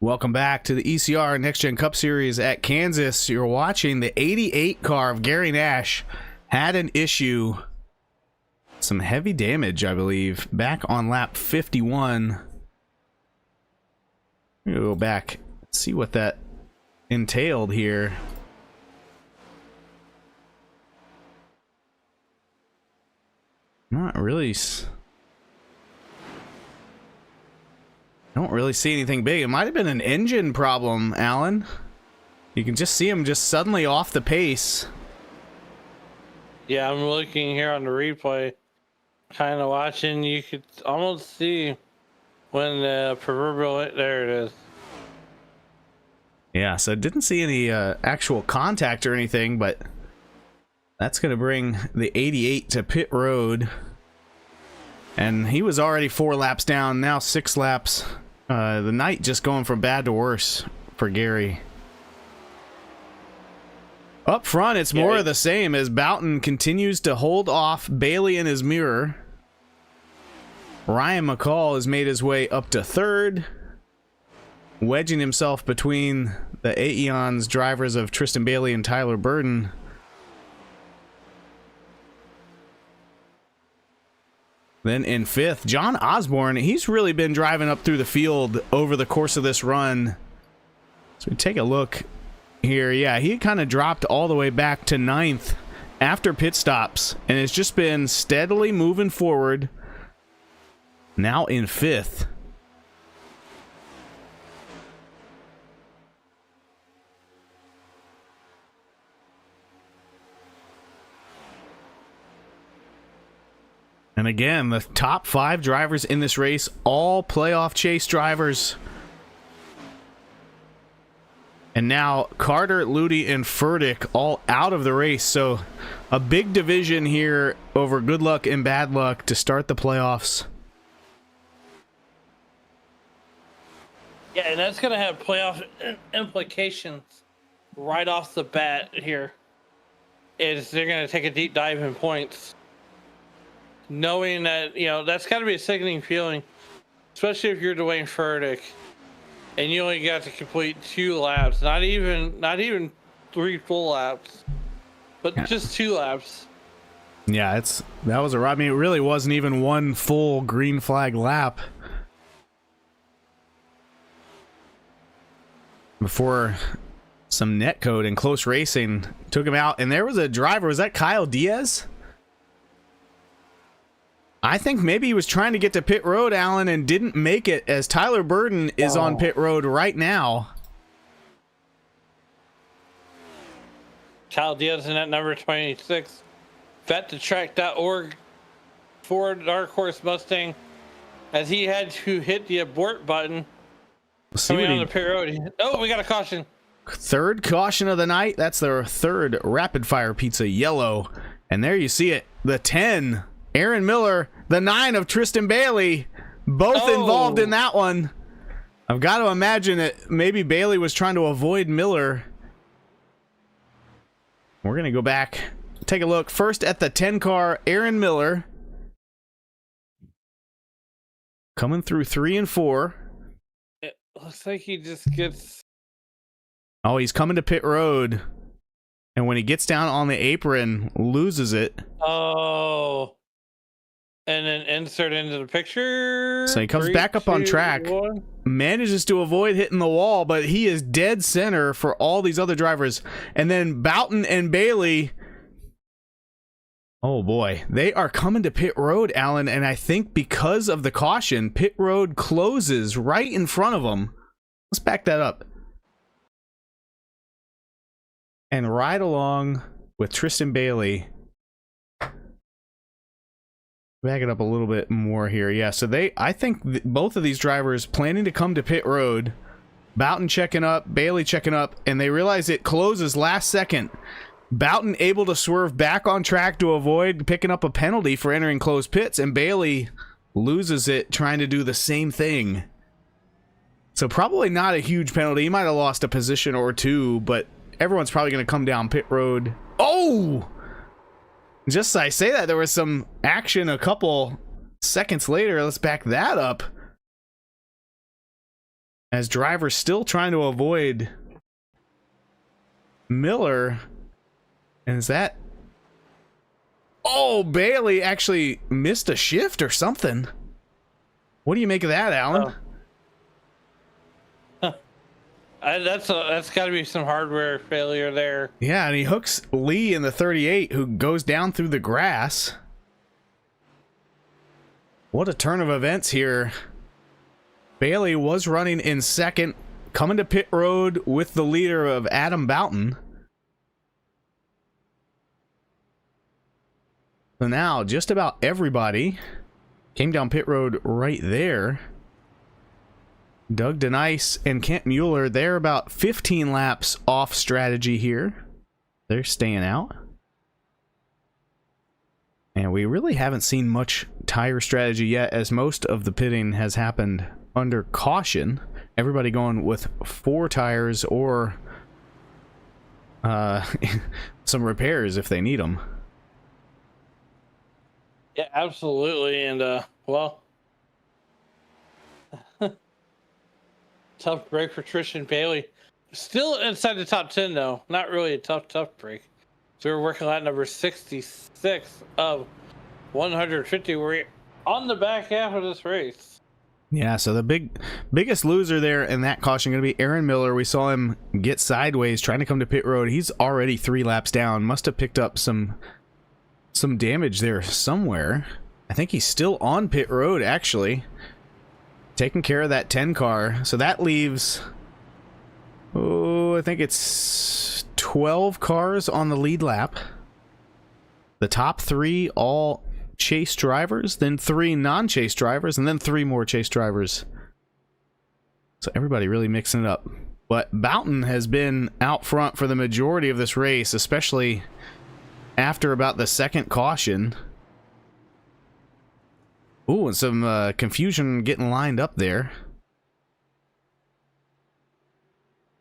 Welcome back to the ECR NextGen Cup Series at Kansas. You're watching the 88 car of Gary Nash. Had an issue. Some heavy damage, I believe, back on lap 51. I'm going to go back, see what that entailed here. Not really. Don't really see anything big. It might have been an engine problem, Alan. You can just see him just suddenly off the pace.
Yeah, I'm looking here on the replay, kind of watching. You could almost see when the proverbial, there it is.
Yeah, so didn't see any actual contact or anything, but that's going to bring the 88 to pit road. And he was already 4 laps down, now 6 laps. The night just going from bad to worse for Gary. Up front, it's more of the same as Boughton continues to hold off Bailey in his mirror. Ryan McCall has made his way up to 3rd, wedging himself between the Aeon's drivers of Tristan Bailey and Tyler Burden. Then in 5th, John Osborne. He's really been driving up through the field over the course of this run. So we take a look here. Yeah, he kind of dropped all the way back to 9th after pit stops, and it's just been steadily moving forward. Now in 5th. And again, the top 5 drivers in this race, all playoff chase drivers. And now Carter, Ludi, and Furtick all out of the race. So a big division here over good luck and bad luck to start the playoffs.
Yeah, and that's going to have playoff implications right off the bat here. Is they're going to take a deep dive in points. Knowing that, you know, that's got to be a sickening feeling, especially if you're Dwayne Furtick and you only got to complete 2 laps, not even 3 full laps, but just 2 laps.
Yeah, that was I mean, it really wasn't even one full green flag lap before some netcode and close racing took him out. And there was a driver, was that Kyle Diaz? I think maybe he was trying to get to pit road, Alan, and didn't make it, as Tyler Burden is on pit road right now.
Kyle Diaz in at number 26. VetTheTrack.org for Dark Horse Mustang, as he had to hit the abort button coming on the pit road. Oh, we got a caution.
3rd caution of the night. That's their 3rd rapid fire pizza yellow. And there you see it. The 10, Aaron Miller. The 9 of Tristan Bailey, both involved in that one. I've got to imagine that maybe Bailey was trying to avoid Miller. We're going to go back, take a look. First at the 10 car, Aaron Miller. Coming through 3 and 4.
It looks like he just gets...
Oh, he's coming to pit road. And when he gets down on the apron, loses it.
Oh... And then insert into the picture.
So he comes back up on track, manages to avoid hitting the wall, but he is dead center for all these other drivers. And then Boughton and Bailey, oh boy, they are coming to pit road, Alan. And I think because of the caution, pit road closes right in front of them. Let's back that up. And ride along with Tristan Bailey. Back it up a little bit more here. Yeah, so I think both of these drivers planning to come to pit road. Boughton checking up, Bailey checking up, and they realize it closes last second. Boughton able to swerve back on track to avoid picking up a penalty for entering closed pits, and Bailey loses it trying to do the same thing. So probably not a huge penalty. He might have lost a position or 2, but everyone's probably going to come down pit road. Oh! Just as I say that, there was some action a couple seconds later. Let's back that up. As drivers still trying to avoid Miller. And is that... Oh, Bailey actually missed a shift or something. What do you make of that, Alan?
That's got to be some hardware failure there.
Yeah, and he hooks Lee in the 38, who goes down through the grass. What a turn of events here. Bailey was running in 2nd, coming to pit road with the leader of Adam Boughton. So now just about everybody came down pit road right there. Doug DeNice and Kent Mueller, they're about 15 laps off strategy here. They're staying out. And we really haven't seen much tire strategy yet, as most of the pitting has happened under caution. Everybody going with 4 tires or some repairs if they need them.
Yeah, absolutely. And, well, tough break for Tristan Bailey. Still inside the top 10, though. Not really a tough break. So we're working lap number 66 of 150. We're on the back half of this race.
Yeah, so the biggest loser there in that caution going to be Aaron Miller. We saw him get sideways trying to come to pit road. He's already 3 laps down. Must have picked up some damage there somewhere. I think he's still on pit road, actually, taking care of that 10 car. So that leaves, I think it's 12 cars on the lead lap. The top 3 all chase drivers, then 3 non-chase drivers, and then 3 more chase drivers. So everybody really mixing it up. But Boughton has been out front for the majority of this race, especially after about the second caution. Ooh, and some confusion getting lined up there.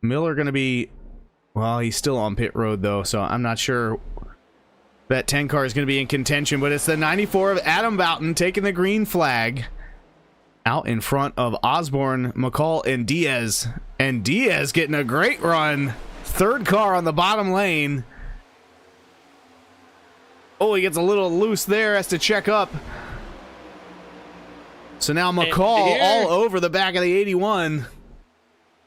Miller going to be, well, he's still on pit road though, so I'm not sure that 10 car is going to be in contention, but it's the 94 of Adam Boughton taking the green flag out in front of Osborne, McCall, and Diaz. And Diaz getting a great run. 3rd car on the bottom lane. Oh, he gets a little loose there, has to check up. So now McCall all over the back of the 81.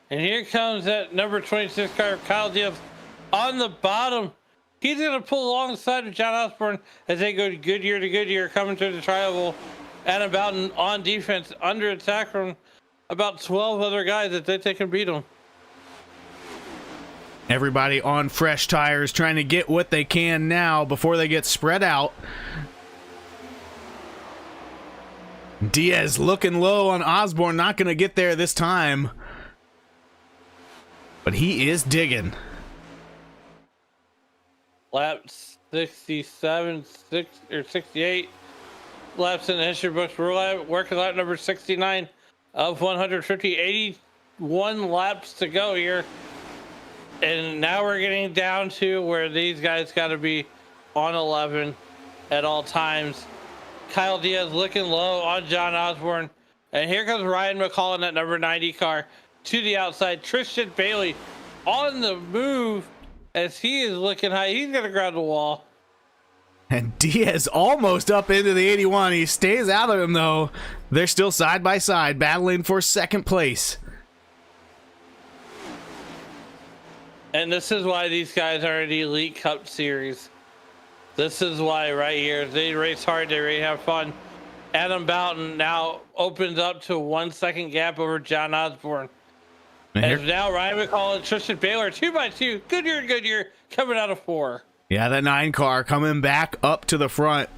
And here comes that number 26 car, Kyle Diaz, on the bottom. He's going to pull alongside of John Osborne as they go Goodyear to Goodyear, coming through the tri-oval. Adam Boughton on defense, under attack from about 12 other guys that they can beat him.
Everybody on fresh tires trying to get what they can now before they get spread out. Diaz looking low on Osborne, not going to get there this time. But he is digging.
Lap 67, 68 laps in the history books. We're working lap number 69 of 150, 81 laps to go here. And now we're getting down to where these guys got to be on 11 at all times. Kyle Diaz looking low on John Osborne. And here comes Ryan McCall in that number 90 car to the outside. Tristan Bailey on the move as he is looking high. He's going to grab the wall.
And Diaz almost up into the 81. He stays out of him, though. They're still side by side, battling for 2nd place.
And this is why these guys are in the Elite Cup Series. This is why right here. They race hard. They really have fun. Adam Boughton now opens up to 1 second gap over John Osborne. As now Ryan McCall and Tristan Baylor 2x2. Goodyear coming out of 4.
Yeah, that 9 car coming back up to the front.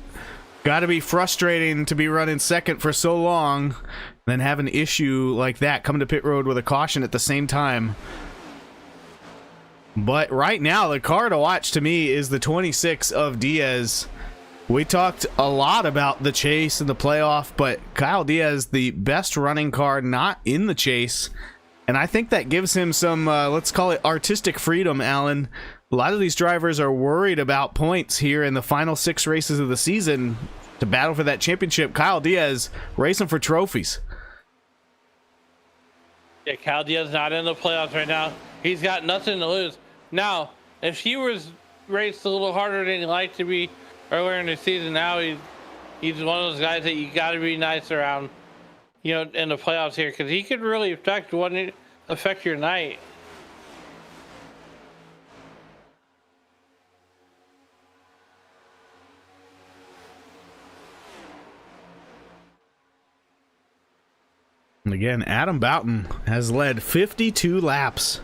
Got to be frustrating to be running 2nd for so long, then have an issue like that coming to pit road with a caution at the same time. But right now, the car to watch to me is the 26 of Diaz. We talked a lot about the chase and the playoff, but Kyle Diaz, the best running car not in the chase. And I think that gives him some, let's call it artistic freedom, Alan. A lot of these drivers are worried about points here in the final 6 races of the season to battle for that championship. Kyle Diaz racing for trophies.
Yeah, Kyle Diaz not in the playoffs right now. He's got nothing to lose. Now, if he was raced a little harder than he liked to be earlier in the season, now he's one of those guys that you got to be nice around, you know, in the playoffs here, because he could really affect your night.
And again, Adam Boughton has led 52 laps.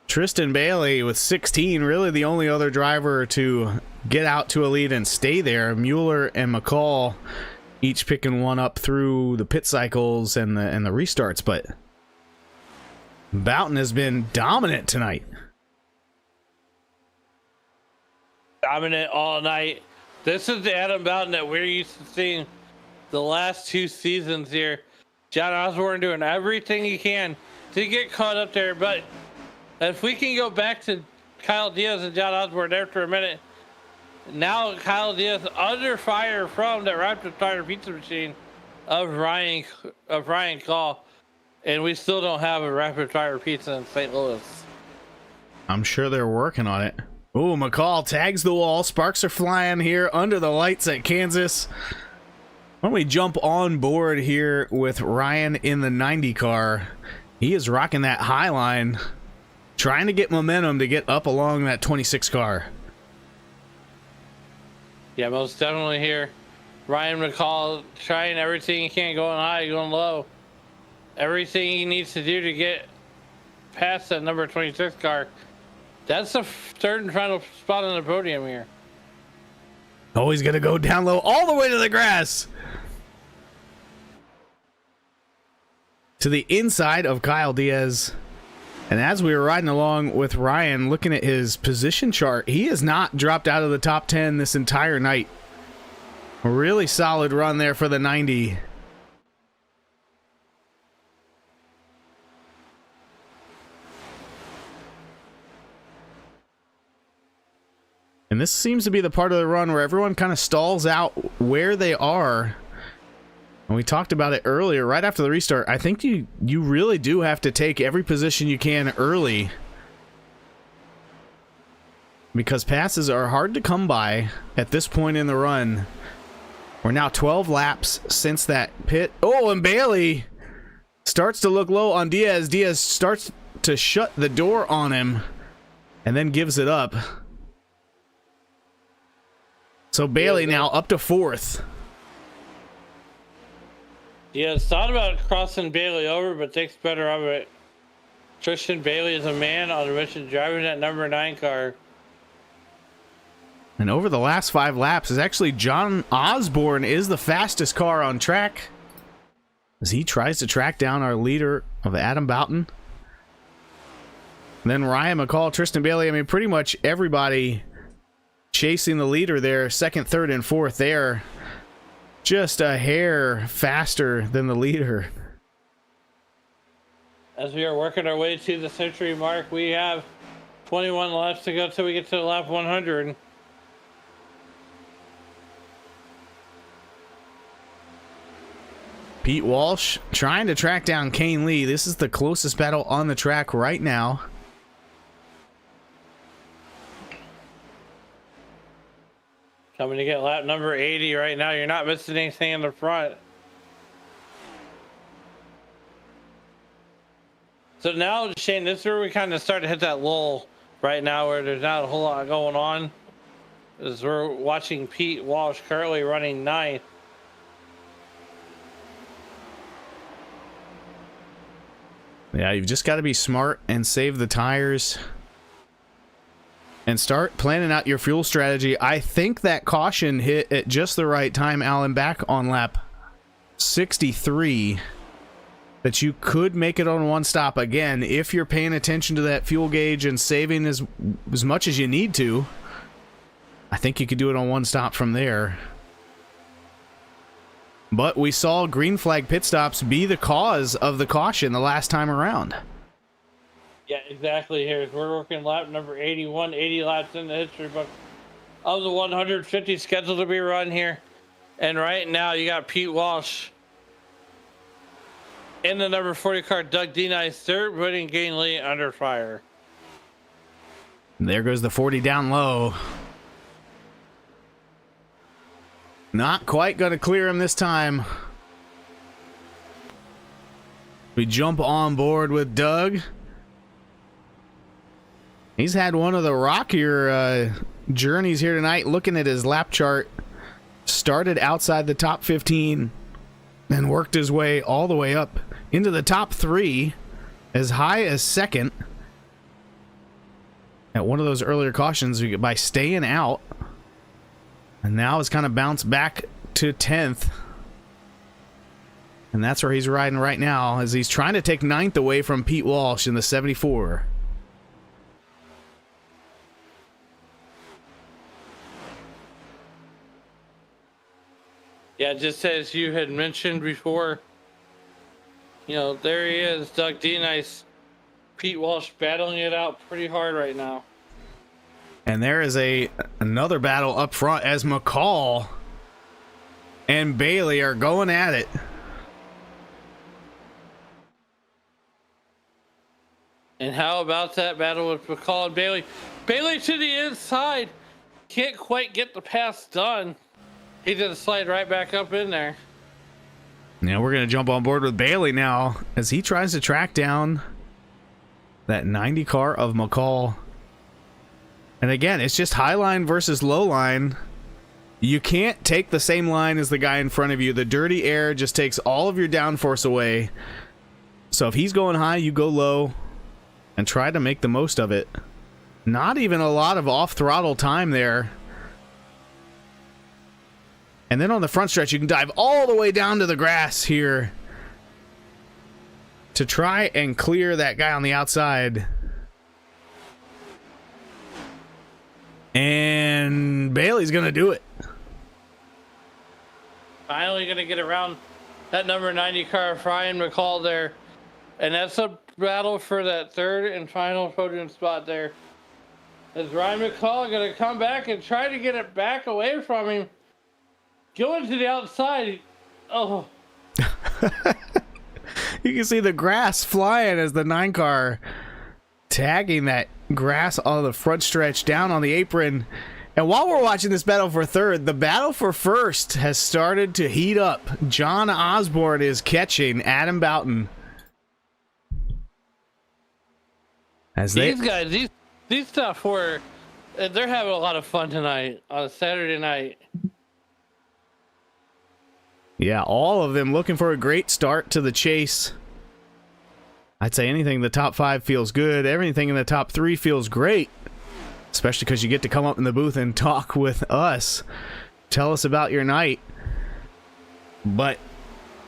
Tristan Bailey with 16, really the only other driver to get out to a lead and stay there. Mueller and McCall each picking one up through the pit cycles and the restarts, but Boughton has been dominant tonight.
Dominant all night. This is the Adam Boughton that we're used to seeing the last 2 seasons here. John Osborne doing everything he can to get caught up there. But if we can go back to Kyle Diaz and John Osborne there for a minute, now Kyle Diaz under fire from that rapid fire pizza machine of Ryan Call, and we still don't have a rapid fire pizza in St. Louis.
I'm sure they're working on it. Ooh, McCall tags the wall. Sparks are flying here under the lights at Kansas. Why don't we jump on board here with Ryan in the 90 car? He is rocking that high line, trying to get momentum to get up along that 26 car.
Yeah, most definitely here. Ryan McCall trying everything he can, going high, going low. Everything he needs to do to get past that number 26 car. That's the third and final spot on the podium here.
Oh, he's going to go down low all the way to the grass. To the inside of Kyle Diaz. And as we were riding along with Ryan, looking at his position chart, he has not dropped out of the top 10 this entire night. A really solid run there for the 90. And this seems to be the part of the run where everyone kind of stalls out where they are. And we talked about it earlier, right after the restart. I think you really do have to take every position you can early, because passes are hard to come by at this point in the run. We're now 12 laps since that pit. Oh, and Bailey starts to look low on Diaz. Diaz starts to shut the door on him and then gives it up. So Bailey now up to 4th.
Yeah, thought about crossing Bailey over, but thinks better of it. Tristan Bailey is a man on a mission driving that number 9 car.
And over the last 5 laps is actually John Osborne is the fastest car on track as he tries to track down our leader of Adam Boughton. And then Ryan McCall, Tristan Bailey, I mean, pretty much everybody chasing the leader there, 2nd, 3rd, and 4th there. Just a hair faster than the leader.
As we are working our way to the century mark, we have 21 laps to go till we get to lap 100.
Pete Walsh trying to track down Kane Lee. This is the closest battle on the track right now.
Coming to get lap number 80 right now. You're not missing anything in the front. So now, Shane, this is where we kind of start to hit that lull right now where there's not a whole lot going on. As we're watching Pete Walsh currently running 9th.
Yeah, you've just got to be smart and save the tires and start planning out your fuel strategy. I think that caution hit at just the right time, Alan, back on lap 63, that you could make it on one stop again if you're paying attention to that fuel gauge and saving as much as you need to. I think you could do it on one stop from there. But we saw green flag pit stops be the cause of the caution the last time around.
Yeah, exactly. Here we're working lap number 81, 80 laps in the history book of the 150 scheduled to be run here. And right now you got Pete Walsh in the number 40 car, Doug Denice third, putting Kane Lee under fire.
There goes the 40 down low. Not quite going to clear him this time. We jump on board with Doug. He's had one of the rockier journeys here tonight. Looking at his lap chart, started outside the top 15 and worked his way all the way up into the top 3, as high as 2nd at one of those earlier cautions by staying out. And now it's kind of bounced back to 10th And that's where he's riding right now, as he's trying to take 9th away from Pete Walsh in the 74.
Yeah, just as you had mentioned before, you know, there he is, Doug D. Nice. Pete Walsh battling it out pretty hard right now.
And there is another battle up front as McCall and Bailey are going at it.
And how about that battle with McCall and Bailey? Bailey to the inside. Can't quite get the pass done. He did slide right back up in there.
Now we're going to jump on board with Bailey now as he tries to track down that 90 car of McCall. And again, it's just high line versus low line. You can't take the same line as the guy in front of you. The dirty air just takes all of your downforce away. So if he's going high, you go low and try to make the most of it. Not even a lot of off throttle time there. And then on the front stretch, you can dive all the way down to the grass here to try and clear that guy on the outside. And Bailey's going to do it.
Finally going to get around that number 90 car, Ryan McCall there. And that's a battle for that third and final podium spot there. Is Ryan McCall going to come back and try to get it back away from him? Going to the outside. Oh.
You can see the grass flying as the 9 car tagging that grass on the front stretch down on the apron. And while we're watching this battle for third, the battle for first has started to heat up. John Osborne is catching Adam Boughton. As
these guys, these top four, they're having a lot of fun tonight on a Saturday night.
Yeah, all of them looking for a great start to the chase. I'd say anything in the top 5 feels good. Everything in the top 3 feels great. Especially because you get to come up in the booth and talk with us. Tell us about your night. But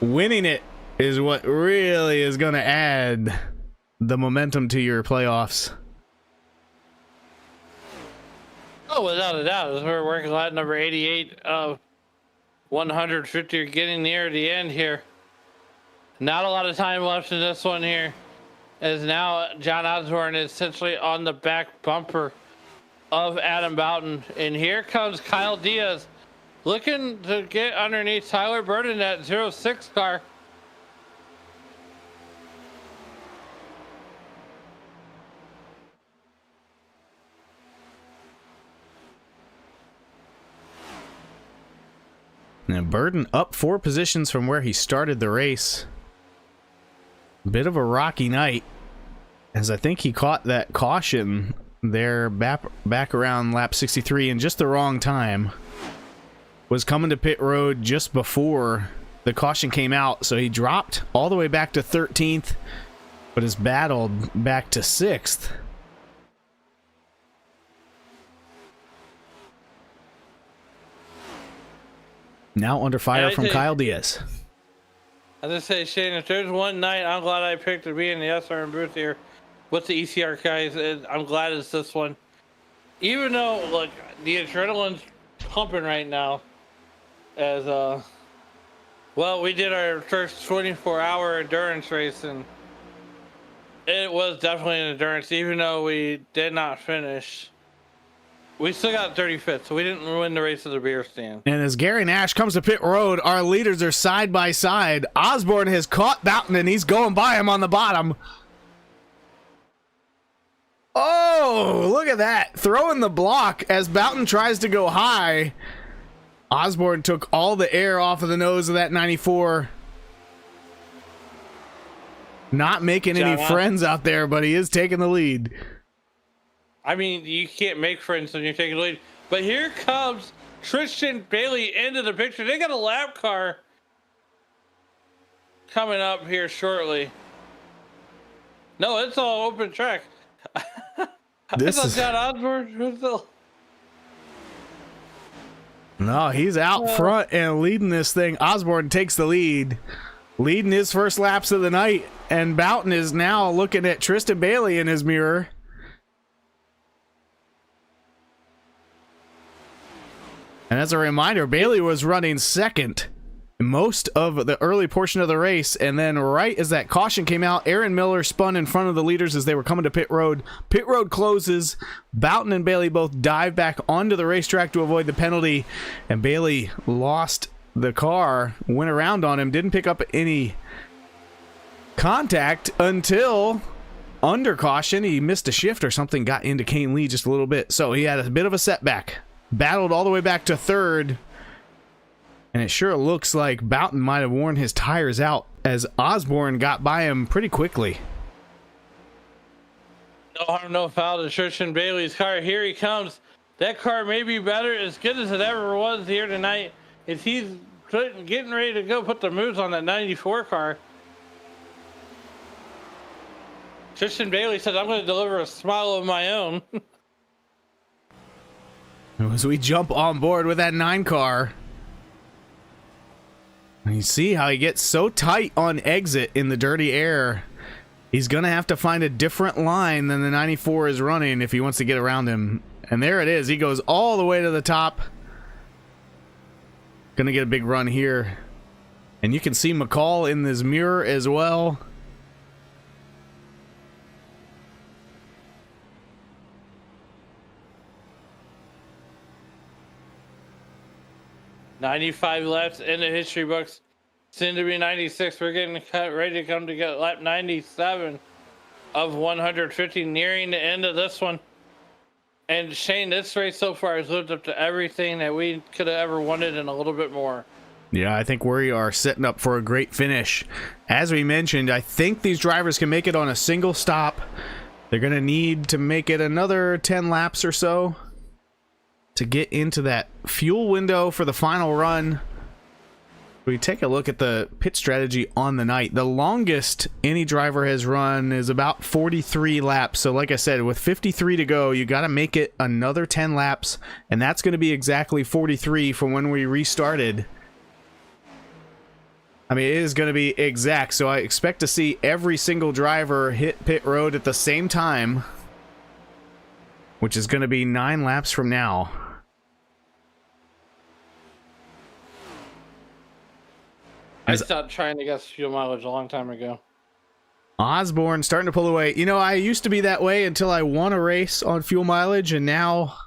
winning it is what really is going to add the momentum to your playoffs.
Oh, without a doubt. As we're working on number 88 of 150, getting near the end here. Not a lot of time left in this one here, as now John Osborne is essentially on the back bumper of Adam Boughton. And here comes Kyle Diaz looking to get underneath Tyler Bird in that 06 car.
Now Burden up 4 positions from where he started the race. Bit of a rocky night, as I think he caught that caution there back around lap 63 in just the wrong time. Was coming to pit road just before the caution came out, so he dropped all the way back to 13th, but has battled back to 6th. Now under fire from Kyle Diaz.
As I say, Shane, if there's one night I'm glad I picked to be in the SRM booth here with the ECR guys, I'm glad it's this one. Even though, look, the adrenaline's pumping right now. As, well, we did our first 24-hour endurance race, and it was definitely an endurance, even though we did not finish. We still got 35th, so we didn't win the race of the beer stand.
And as Gary Nash comes to pit road, our leaders are side by side. Osborne has caught Boughton, and he's going by him on the bottom. Oh, look at that. Throwing the block as Boughton tries to go high. Osborne took all the air off of the nose of that 94. Not making any friends out there, but he is taking the lead.
I mean, you can't make friends when you're taking the lead. But here comes Tristan Bailey into the picture. They got a lap car coming up here shortly. No, it's all open track.
This is
John Osborne.
No, he's out front and leading this thing. Osborne takes the lead. leading his first laps of the night, and Boughton is now looking at Tristan Bailey in his mirror. And as a reminder, Bailey was running second most of the early portion of the race, and then right as that caution came out, Aaron Miller spun in front of the leaders as they were coming to pit road. Pit road closes. Boughton and Bailey both dive back onto the racetrack to avoid the penalty, and Bailey lost the car, went around on him, didn't pick up any contact until under caution. He missed a shift or something, got into Kane Lee just a little bit, so he had a bit of a setback. Battled all the way back to third, and it sure looks like Boughton might have worn his tires out as Osborne got by him pretty quickly.
No harm, no foul to Tristan Bailey's car. Here he comes. That car may be better, as good as it ever was here tonight. As he's getting ready to go put the moves on that 94 car. Tristan Bailey said, I'm going to deliver a smile of my own.
As we jump on board with that 9 car. And you see how he gets so tight on exit in the dirty air. He's going to have to find a different line than the 94 is running if he wants to get around him. And there it is. He goes all the way to the top. Going to get a big run here. And you can see McCall in this mirror as well.
"95 laps in the history books. Soon to be 96. We're getting ready to come to get lap 97 of 150, nearing the end of this one. And Shane, this race so far has lived up to everything that we could have ever wanted and a little bit more.
Yeah, I think we are setting up for a great finish. As we mentioned, I think these drivers can make it on a single stop. They're going to need to make it another 10 laps or so to get into that fuel window for the final run. We take a look at the pit strategy on the night. The longest any driver has run is about 43 laps. So like I said, with 53 to go, you got to make it another 10 laps, and that's going to be exactly 43 from when we restarted. I mean, it is going to be exact, so I expect to see every single driver hit pit road at the same time, which is going to be 9 laps from now.
I stopped trying to guess fuel mileage a long time ago.
Osborne starting to pull away. You know, I used to be that way until I won a race on fuel mileage, and now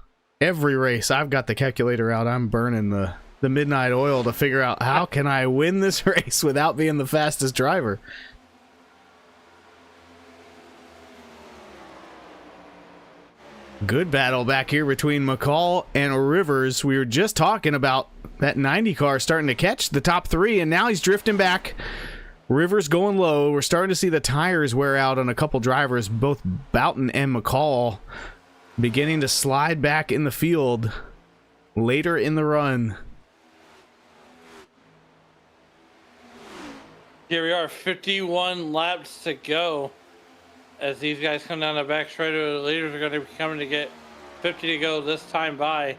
every race I've got the calculator out. I'm burning the midnight oil to figure out how can I win this race without being the fastest driver. Good battle back here between McCall and Rivers. We were just talking about that 90 car starting to catch the top 3, and now he's drifting back. Rivers going low. We're starting to see the tires wear out on a couple drivers, both Boughton and McCall, beginning to slide back in the field later in the run.
Here we are, 51 laps to go. As these guys come down the back straight, the leaders are going to be coming to get 50 to go this time by.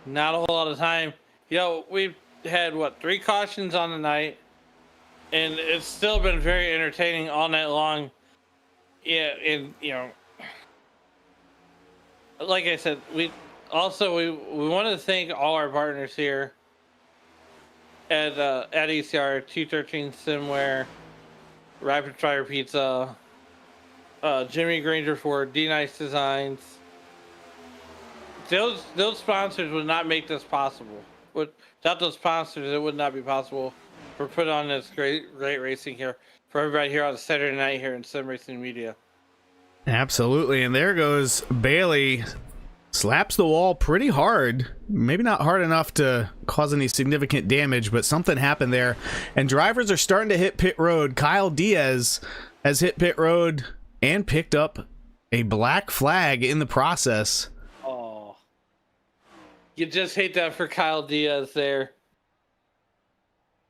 Not a whole lot of time. You know, we've had, 3 cautions on the night, and it's still been very entertaining all night long. Yeah, and, you know, like I said, we want to thank all our partners here at ECR, 213 Simware, Rapid Fire Pizza, Jimmy Granger for D-Nice Designs. Those sponsors would not make this possible. Without those sponsors, it would not be possible for putting on this great racing here for everybody here on Saturday night here in Sim Racing Media.
Absolutely, and there goes Bailey. Slaps the wall pretty hard. Maybe not hard enough to cause any significant damage, but something happened there. And drivers are starting to hit pit road. Kyle Diaz has hit pit road and picked up a black flag in the process.
Oh, you just hate that for Kyle Diaz there.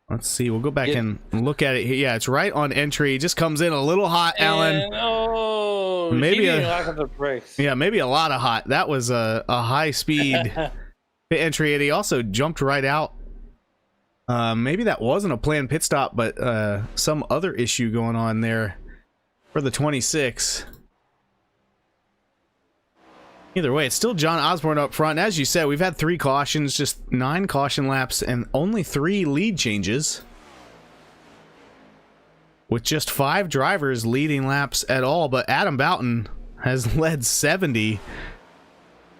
Let's see. We'll go back and look at it here. Yeah, it's right on entry. Just comes in a little hot, Alan.
Oh,
maybe
the brakes.
Yeah, maybe a lot of hot. That was a high speed pit entry, and he also jumped right out Maybe that wasn't a planned pit stop, but some other issue going on there for the 26. Either way, it's still John Osborne up front. And as you said, we've had 3 cautions, just 9 caution laps, and only 3 lead changes. With just 5 drivers leading laps at all, but Adam Boughton has led 70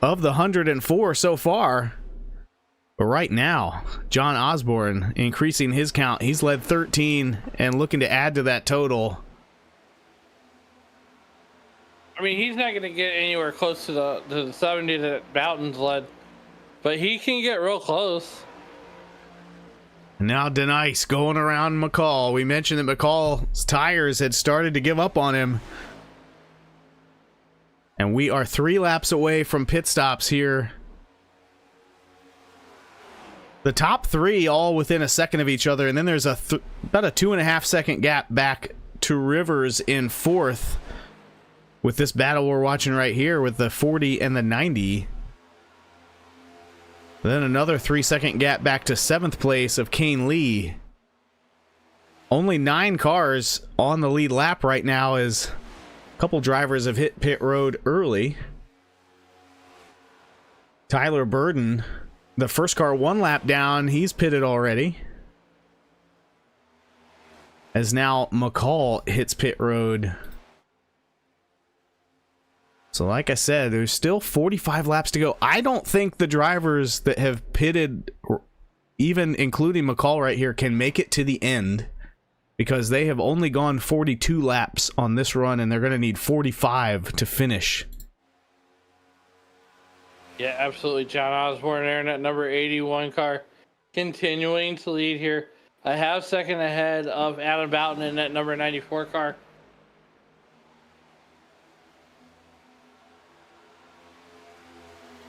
of the 104 so far. But right now, John Osborne increasing his count. He's led 13 and looking to add to that total.
I mean, he's not going to get anywhere close to the 70 that Boughton's led, but he can get real close.
And now Denice going around McCall. We mentioned that McCall's tires had started to give up on him. And we are 3 laps away from pit stops here. The top 3 all within a second of each other, and then there's about a 2.5 second gap back to Rivers in 4th. With this battle we're watching right here with the 40 and the 90. Then another 3-second gap back to 7th place of Kane Lee. Only 9 cars on the lead lap right now as a couple drivers have hit pit road early. Tyler Burden, the first car 1 lap down, he's pitted already. As now McCall hits pit road. So like I said, there's still 45 laps to go. I don't think the drivers that have pitted, even including McCall right here, can make it to the end because they have only gone 42 laps on this run and they're going to need 45 to finish.
Yeah, absolutely. John Osborne there in that number 81 car continuing to lead here. A half second ahead of Adam Boughton in that number 94 car.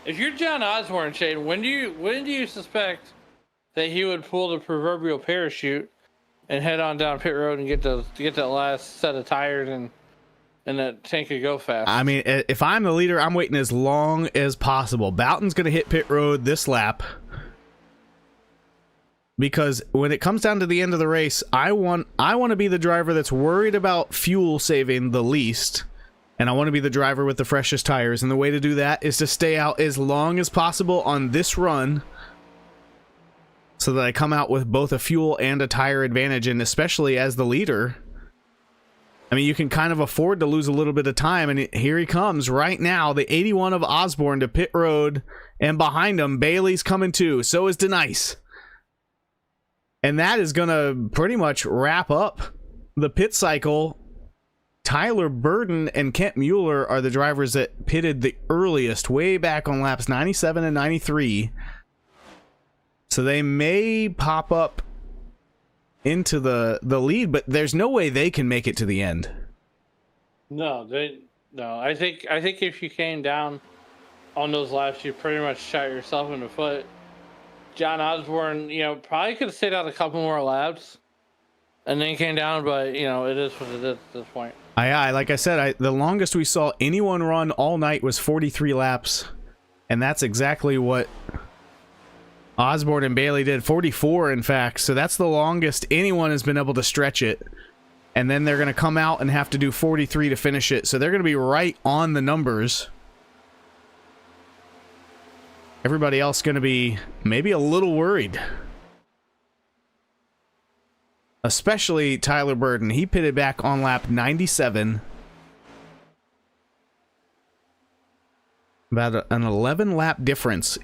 If you're John Osborne, Shane, when do you suspect that he would pull the proverbial parachute and head on down pit road and get that last set of tires and that tank could go fast?
I mean, if I'm the leader, I'm waiting as long as possible. Boughton's going to hit pit road this lap because when it comes down to the end of the race, I want to be the driver that's worried about fuel saving the least. And I want to be the driver with the freshest tires. And the way to do that is to stay out as long as possible on this run so that I come out with both a fuel and a tire advantage. And especially as the leader, I mean, you can kind of afford to lose a little bit of time. And here he comes right now, the 81 of Osborne to pit road. And behind him, Bailey's coming too. So is Denice. And that is going to pretty much wrap up the pit cycle. Tyler Burden and Kent Mueller are the drivers that pitted the earliest, way back on laps 97 and 93. So they may pop up into the lead, but there's no way they can make it to the end.
No. I think if you came down on those laps, you pretty much shot yourself in the foot. John Osborne, probably could have stayed out a couple more laps and then came down, but it is what it is at this point.
Like I said, the longest we saw anyone run all night was 43 laps, and that's exactly what Osborne and Bailey did, 44 in fact, so that's the longest anyone has been able to stretch it, and then they're going to come out and have to do 43 to finish it, so they're going to be right on the numbers. Everybody else going to be maybe a little worried. Especially Tyler Burden. He pitted back on lap 97. About an 11 lap difference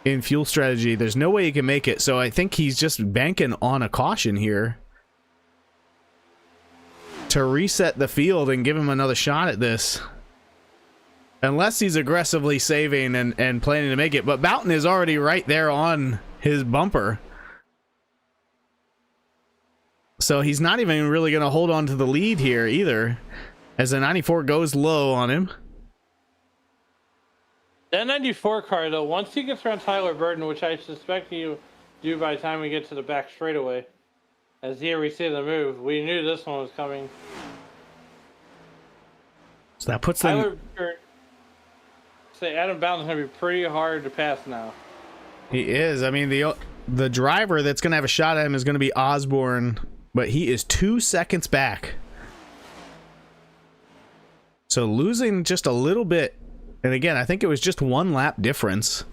in fuel strategy. There's no way he can make it, so I think he's just banking on a caution here to reset the field and give him another shot at this. Unless he's aggressively saving and planning to make it. But Boughton is already right there on his bumper. So he's not even really going to hold on to the lead here either, as the 94 goes low on him.
That 94 car, though, once he gets around Tyler Burden, which I suspect you do by the time we get to the back straightaway, as here we see the move, we knew this one was coming.
So that puts them...
Say Adam Boughton's going to be pretty hard to pass now.
He is. I mean, the driver that's going to have a shot at him is going to be Osborne, but he is 2 seconds back. So losing just a little bit. And again, I think it was just 1 lap difference.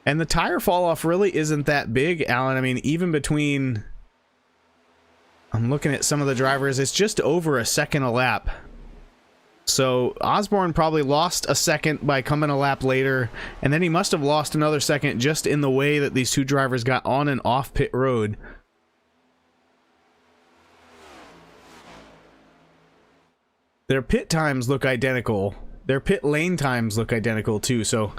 And the tire fall off really isn't that big, Alan. I mean, even between... I'm looking at some of the drivers, it's just over a second a lap. So Osborne probably lost a second by coming a lap later, and then he must have lost another second just in the way that these two drivers got on and off pit road. Their pit times look identical. Their pit lane times look identical too, so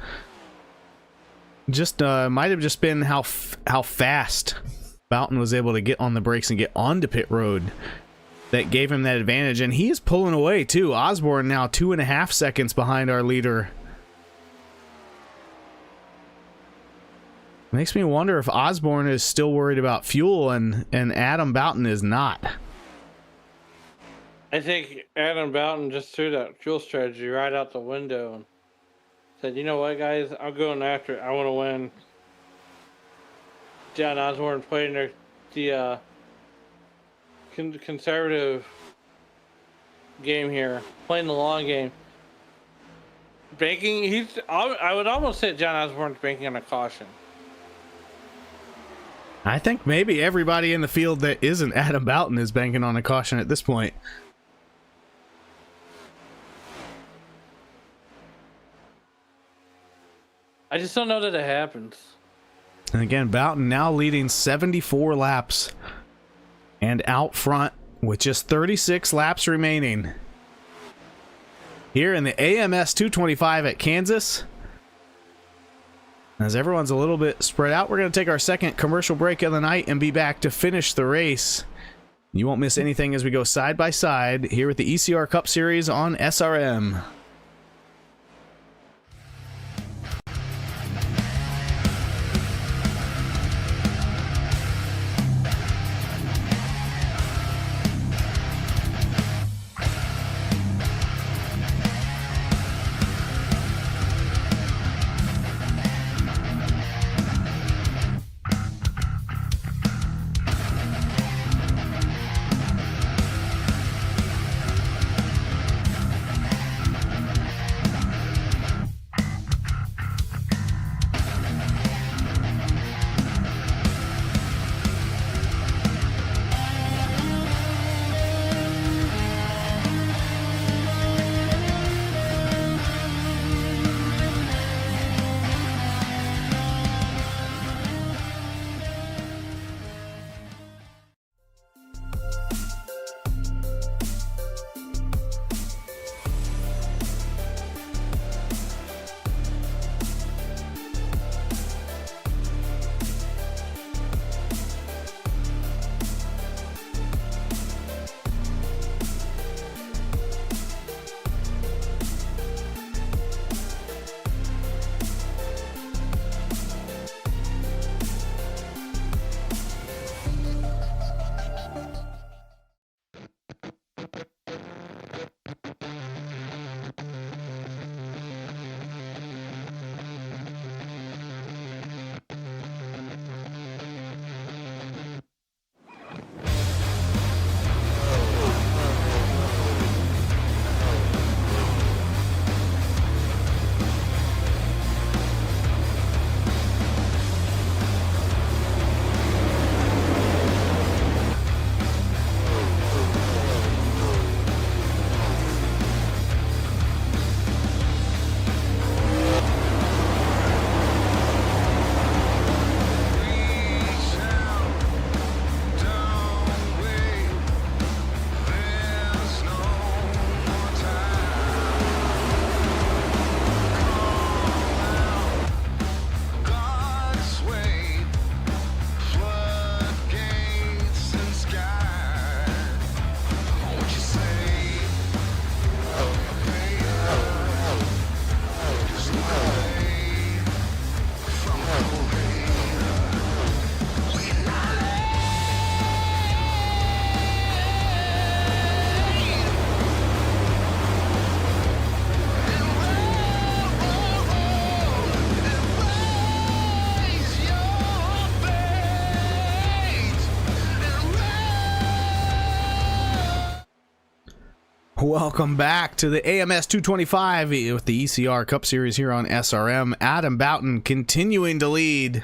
just might have just been how fast Boughton was able to get on the brakes and get onto pit road that gave him that advantage, and he is pulling away too. Osborne now 2.5 seconds behind our leader. Makes me wonder if Osborne is still worried about fuel and Adam Boughton is not.
I think Adam Boughton just threw that fuel strategy right out the window and said, you know what, guys, I'm going after it. I want to win. John Osborne playing the conservative game here, playing the long game. Banking, I would almost say John Osborne's banking on a caution.
I think maybe everybody in the field that isn't Adam Boughton is banking on a caution at this point.
I just don't know that it happens.
And again, Boughton now leading 74 laps and out front with just 36 laps remaining. Here in the AMS 225 at Kansas. As everyone's a little bit spread out, we're going to take our second commercial break of the night and be back to finish the race. You won't miss anything as we go side by side here with the ECR Cup Series on SRM. Welcome back to the AMS 225 with the ECR Cup Series here on SRM. Adam Boughton continuing to lead.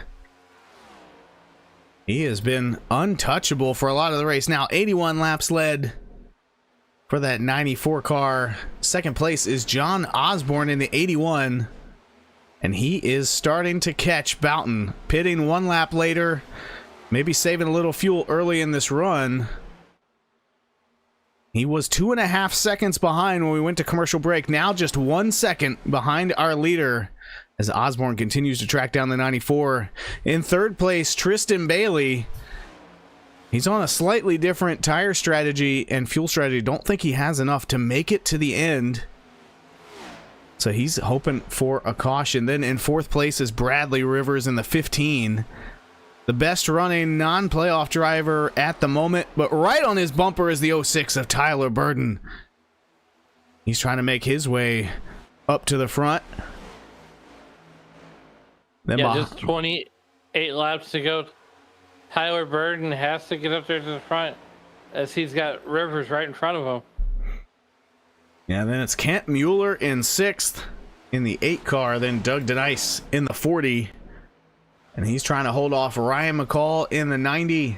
He has been untouchable for a lot of the race. Now 81 laps led for that 94 car. Second place is John Osborne in the 81. And he is starting to catch Boughton. Pitting 1 lap later. Maybe saving a little fuel early in this run. He was 2.5 seconds behind when we went to commercial break. Now just 1 second behind our leader as Osborne continues to track down the 94. In third place, Tristan Bailey. He's on a slightly different tire strategy and fuel strategy. Don't think he has enough to make it to the end. So he's hoping for a caution. Then in fourth place is Bradley Rivers in the 15. The best running non-playoff driver at the moment, but right on his bumper is the 06 of Tyler Burden. He's trying to make his way up to the front. Then
just 28 laps to go. Tyler Burden has to get up there to the front as he's got Rivers right in front of him.
Yeah, then it's Kent Mueller in 6th in the 8 car, then Doug DeNice in the 40. And he's trying to hold off Ryan McCall in the 90.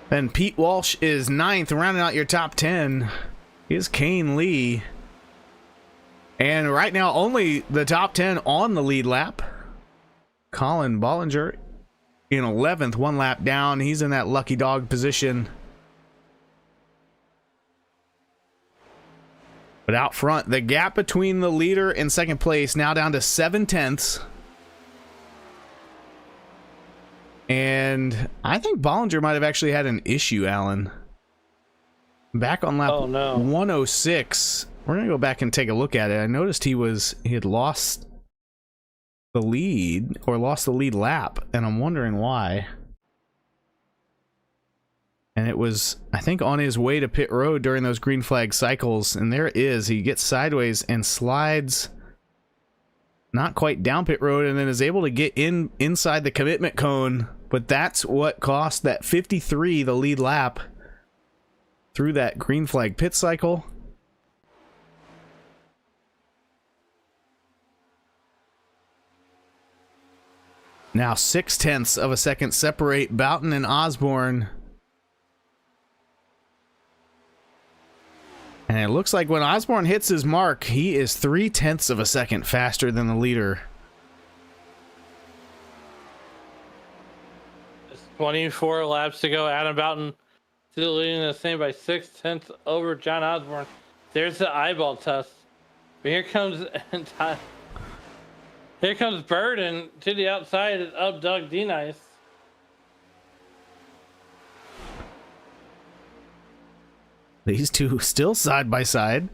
Then Pete Walsh is 9th, rounding out your top 10 is Kane Lee. And right now, only the top 10 on the lead lap. Colin Bollinger in 11th, 1 lap down. He's in that lucky dog position. But out front, the gap between the leader and second place now down to 7 tenths. And I think Bollinger might have actually had an issue, Alan. Back on lap 106. We're going to go back and take a look at it. I noticed he had lost the lead, or lost the lead lap, and I'm wondering why. And it was, I think, on his way to pit road during those green flag cycles. And there it is. He gets sideways and slides not quite down pit road and then is able to get inside the commitment cone. But that's what cost that 53 the lead lap through that green flag pit cycle. Now 6 tenths of a second separate Boughton and Osborne. And it looks like when Osborne hits his mark, he is 3 tenths of a second faster than the leader.
It's 24 laps to go. Adam Boughton still leading the same by 6 tenths over John Osborne. There's the eyeball test. But here comes Burden to the outside of Doug DeNice.
These two still side by side.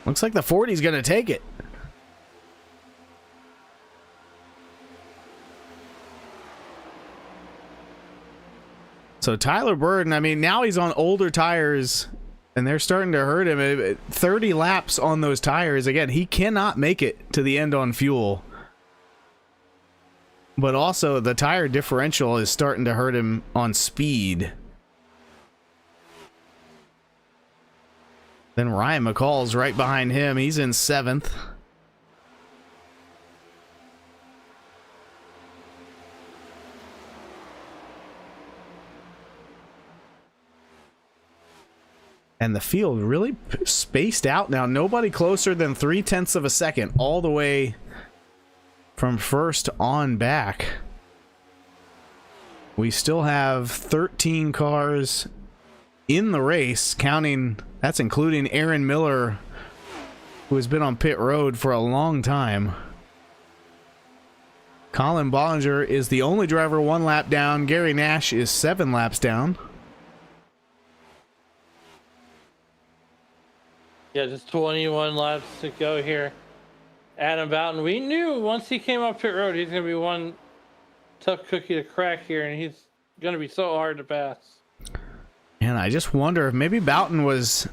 Looks like the 40's going to take it. So Tyler Burden, I mean, now he's on older tires and they're starting to hurt him. 30 laps on those tires. Again, he cannot make it to the end on fuel. But also, the tire differential is starting to hurt him on speed. Then Ryan McCall's right behind him. He's in 7th. And the field really spaced out now. Nobody closer than 3 tenths of a second all the way from first on back. We still have 13 cars in the race, counting, that's including Aaron Miller, who has been on pit road for a long time. Colin Bollinger is the only driver 1 lap down. Gary Nash is 7 laps down.
Yeah, just 21 laps to go here. Adam Boughton, we knew once he came up pit road, he's going to be one tough cookie to crack here, and he's going to be so hard to pass.
And I just wonder if maybe Boughton was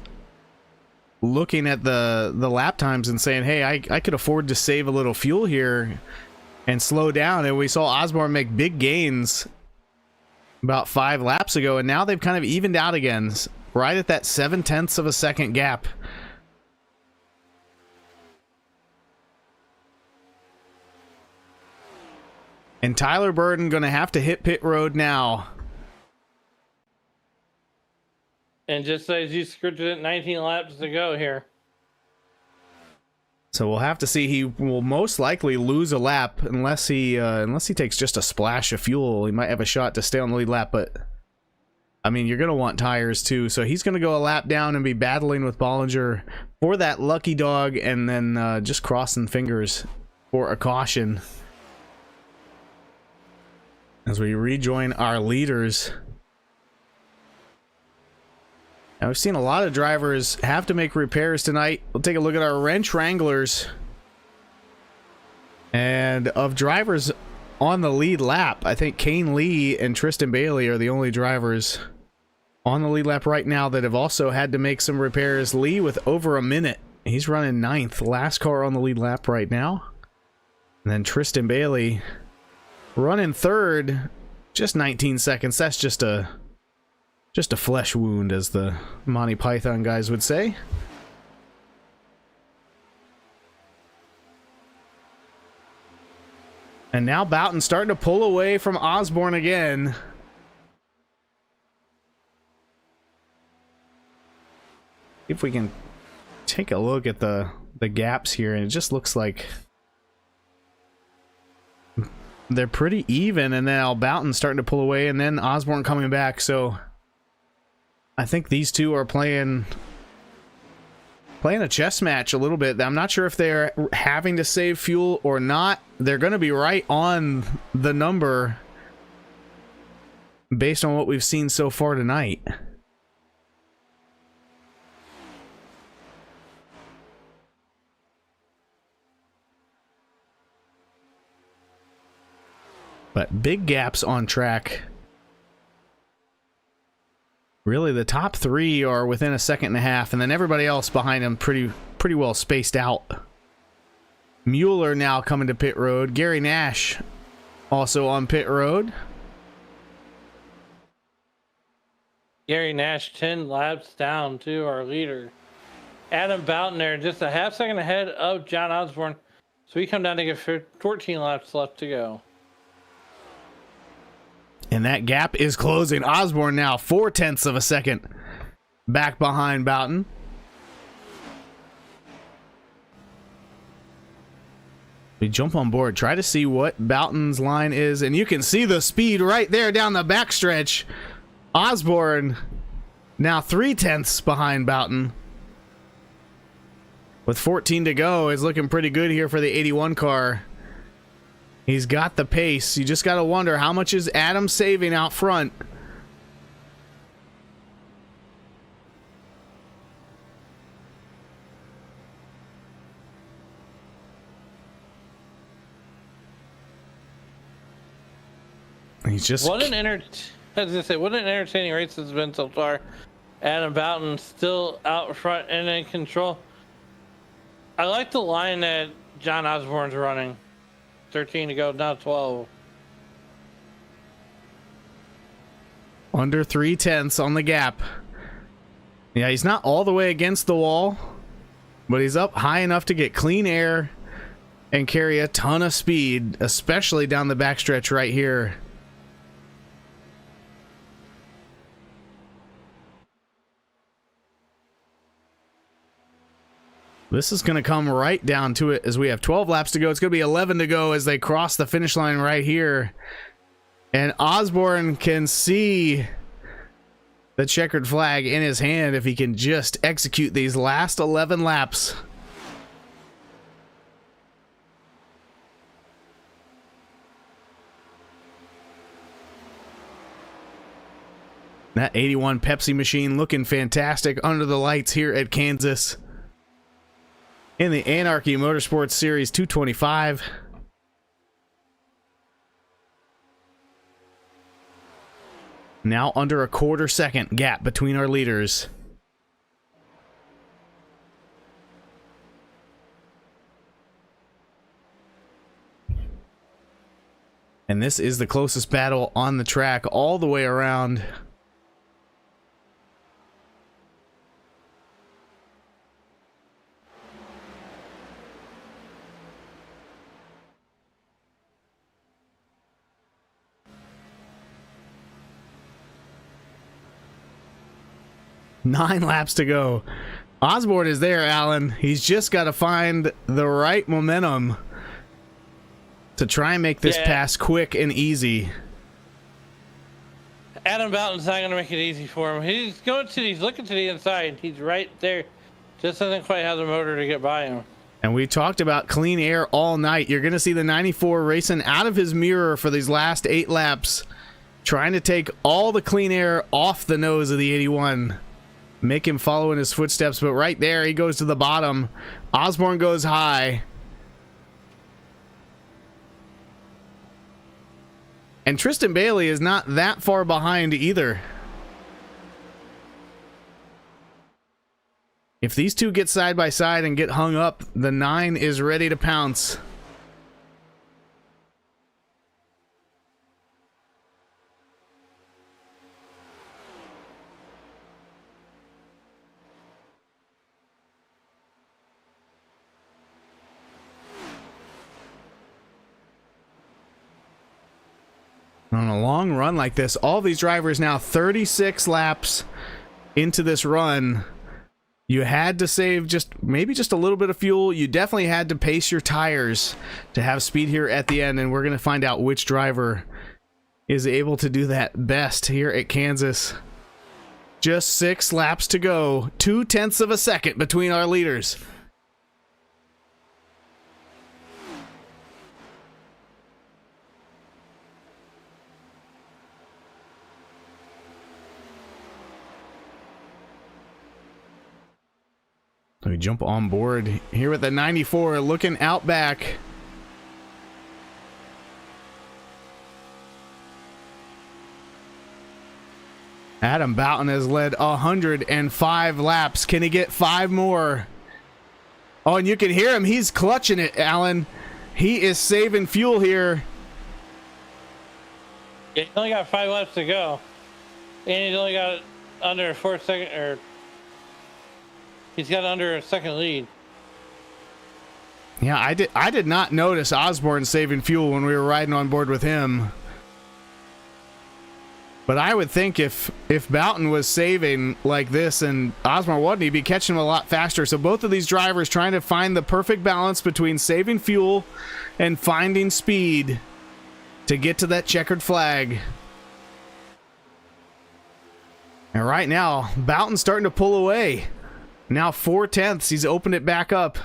looking at the lap times and saying, hey, I could afford to save a little fuel here and slow down. And we saw Osborne make big gains about 5 laps ago, and now they've kind of evened out again, right at that 0.7 of a second gap. And Tyler Burden going to have to hit pit road now.
And just as you scripted it, 19 laps to go here.
So we'll have to see. He will most likely lose a lap unless he takes just a splash of fuel. He might have a shot to stay on the lead lap, but I mean, you're going to want tires too. So he's going to go a lap down and be battling with Bollinger for that lucky dog, and then just crossing fingers for a caution as we rejoin our leaders. Now, we've seen a lot of drivers have to make repairs tonight. We'll take a look at our wrench wranglers. And of drivers on the lead lap, I think Kane Lee and Tristan Bailey are the only drivers on the lead lap right now that have also had to make some repairs. Lee with over a minute. He's running 9th. Last car on the lead lap right now. And then Tristan Bailey running 3rd. Just 19 seconds. That's just a flesh wound, as the Monty Python guys would say. And now Boughton starting to pull away from Osborne again. If we can take a look at the gaps here, and it just looks like they're pretty even, and now Boughton starting to pull away, and then Osborne coming back. So I think these two are playing a chess match a little bit. I'm not sure if they're having to save fuel or not. They're going to be right on the number based on what we've seen so far tonight. But big gaps on track. Really, the top 3 are within 1.5 seconds, and then everybody else behind them pretty well spaced out. Mueller now coming to pit road. Gary Nash also on pit road.
Gary Nash 10 laps down to our leader. Adam Boughton there just a 0.5 second ahead of John Osborne. So we come down to get 14 laps left to go.
And that gap is closing. Osborne now 0.4 of a second back behind Boughton. We jump on board, try to see what Boughton's line is, and you can see the speed right there down the backstretch. Osborne now 0.3 behind Boughton. With 14 to go, is looking pretty good here for the 81 car. He's got the pace. You just got to wonder, how much is Adam saving out front? He's just...
What an entertaining race this has been so far. Adam Boughton still out front and in control. I like the line that John Osborne's running. 13 to go, now 12.
Under 0.3 on the gap. Yeah, he's not all the way against the wall, but he's up high enough to get clean air and carry a ton of speed, especially down the backstretch right here. This is going to come right down to it as we have 12 laps to go. It's going to be 11 to go as they cross the finish line right here. And Osborne can see the checkered flag in his hand if he can just execute these last 11 laps. That 81 Pepsi machine looking fantastic under the lights here at Kansas. In the Anarchy Motorsports Series 225. Now under a 1/4 second gap between our leaders. And this is the closest battle on the track all the way around. Nine laps to go. Osborne is there, Alan. He's just got to find the right momentum to try and make this pass quick and easy.
Adam Bouton's not going to make it easy for him. He's looking to the inside. He's right there. Just doesn't quite have the motor to get by him.
And we talked about clean air all night. You're going to see the 94 racing out of his mirror for these last 8 laps, trying to take all the clean air off the nose of the 81. Make him follow in his footsteps, but right there he goes to the bottom. Osborne goes high. And Tristan Bailey is not that far behind either. If these two get side by side and get hung up, the 9 is ready to pounce. On a long run like this, all these drivers now 36 laps into this run. You had to save maybe just a little bit of fuel. You definitely had to pace your tires to have speed here at the end, and we're going to find out which driver is able to do that best here at Kansas. Just 6 laps to go. 0.2 of a second between our leaders. We jump on board here with the 94, looking out back. Adam Bouton has led 105 laps. Can he get 5 more? Oh, and you can hear him. He's clutching it, Alan. He is saving fuel here.
Yeah, he's only got 5 laps to go. And he's only got under 4 seconds, or he's got under a second lead.
Yeah, I did not notice Osborne saving fuel when we were riding on board with him. But I would think if Bouton was saving like this and Osborne wasn't, he'd be catching him a lot faster. So both of these drivers trying to find the perfect balance between saving fuel and finding speed to get to that checkered flag. And right now, Bouton's starting to pull away. Now 0.4. He's opened it back up.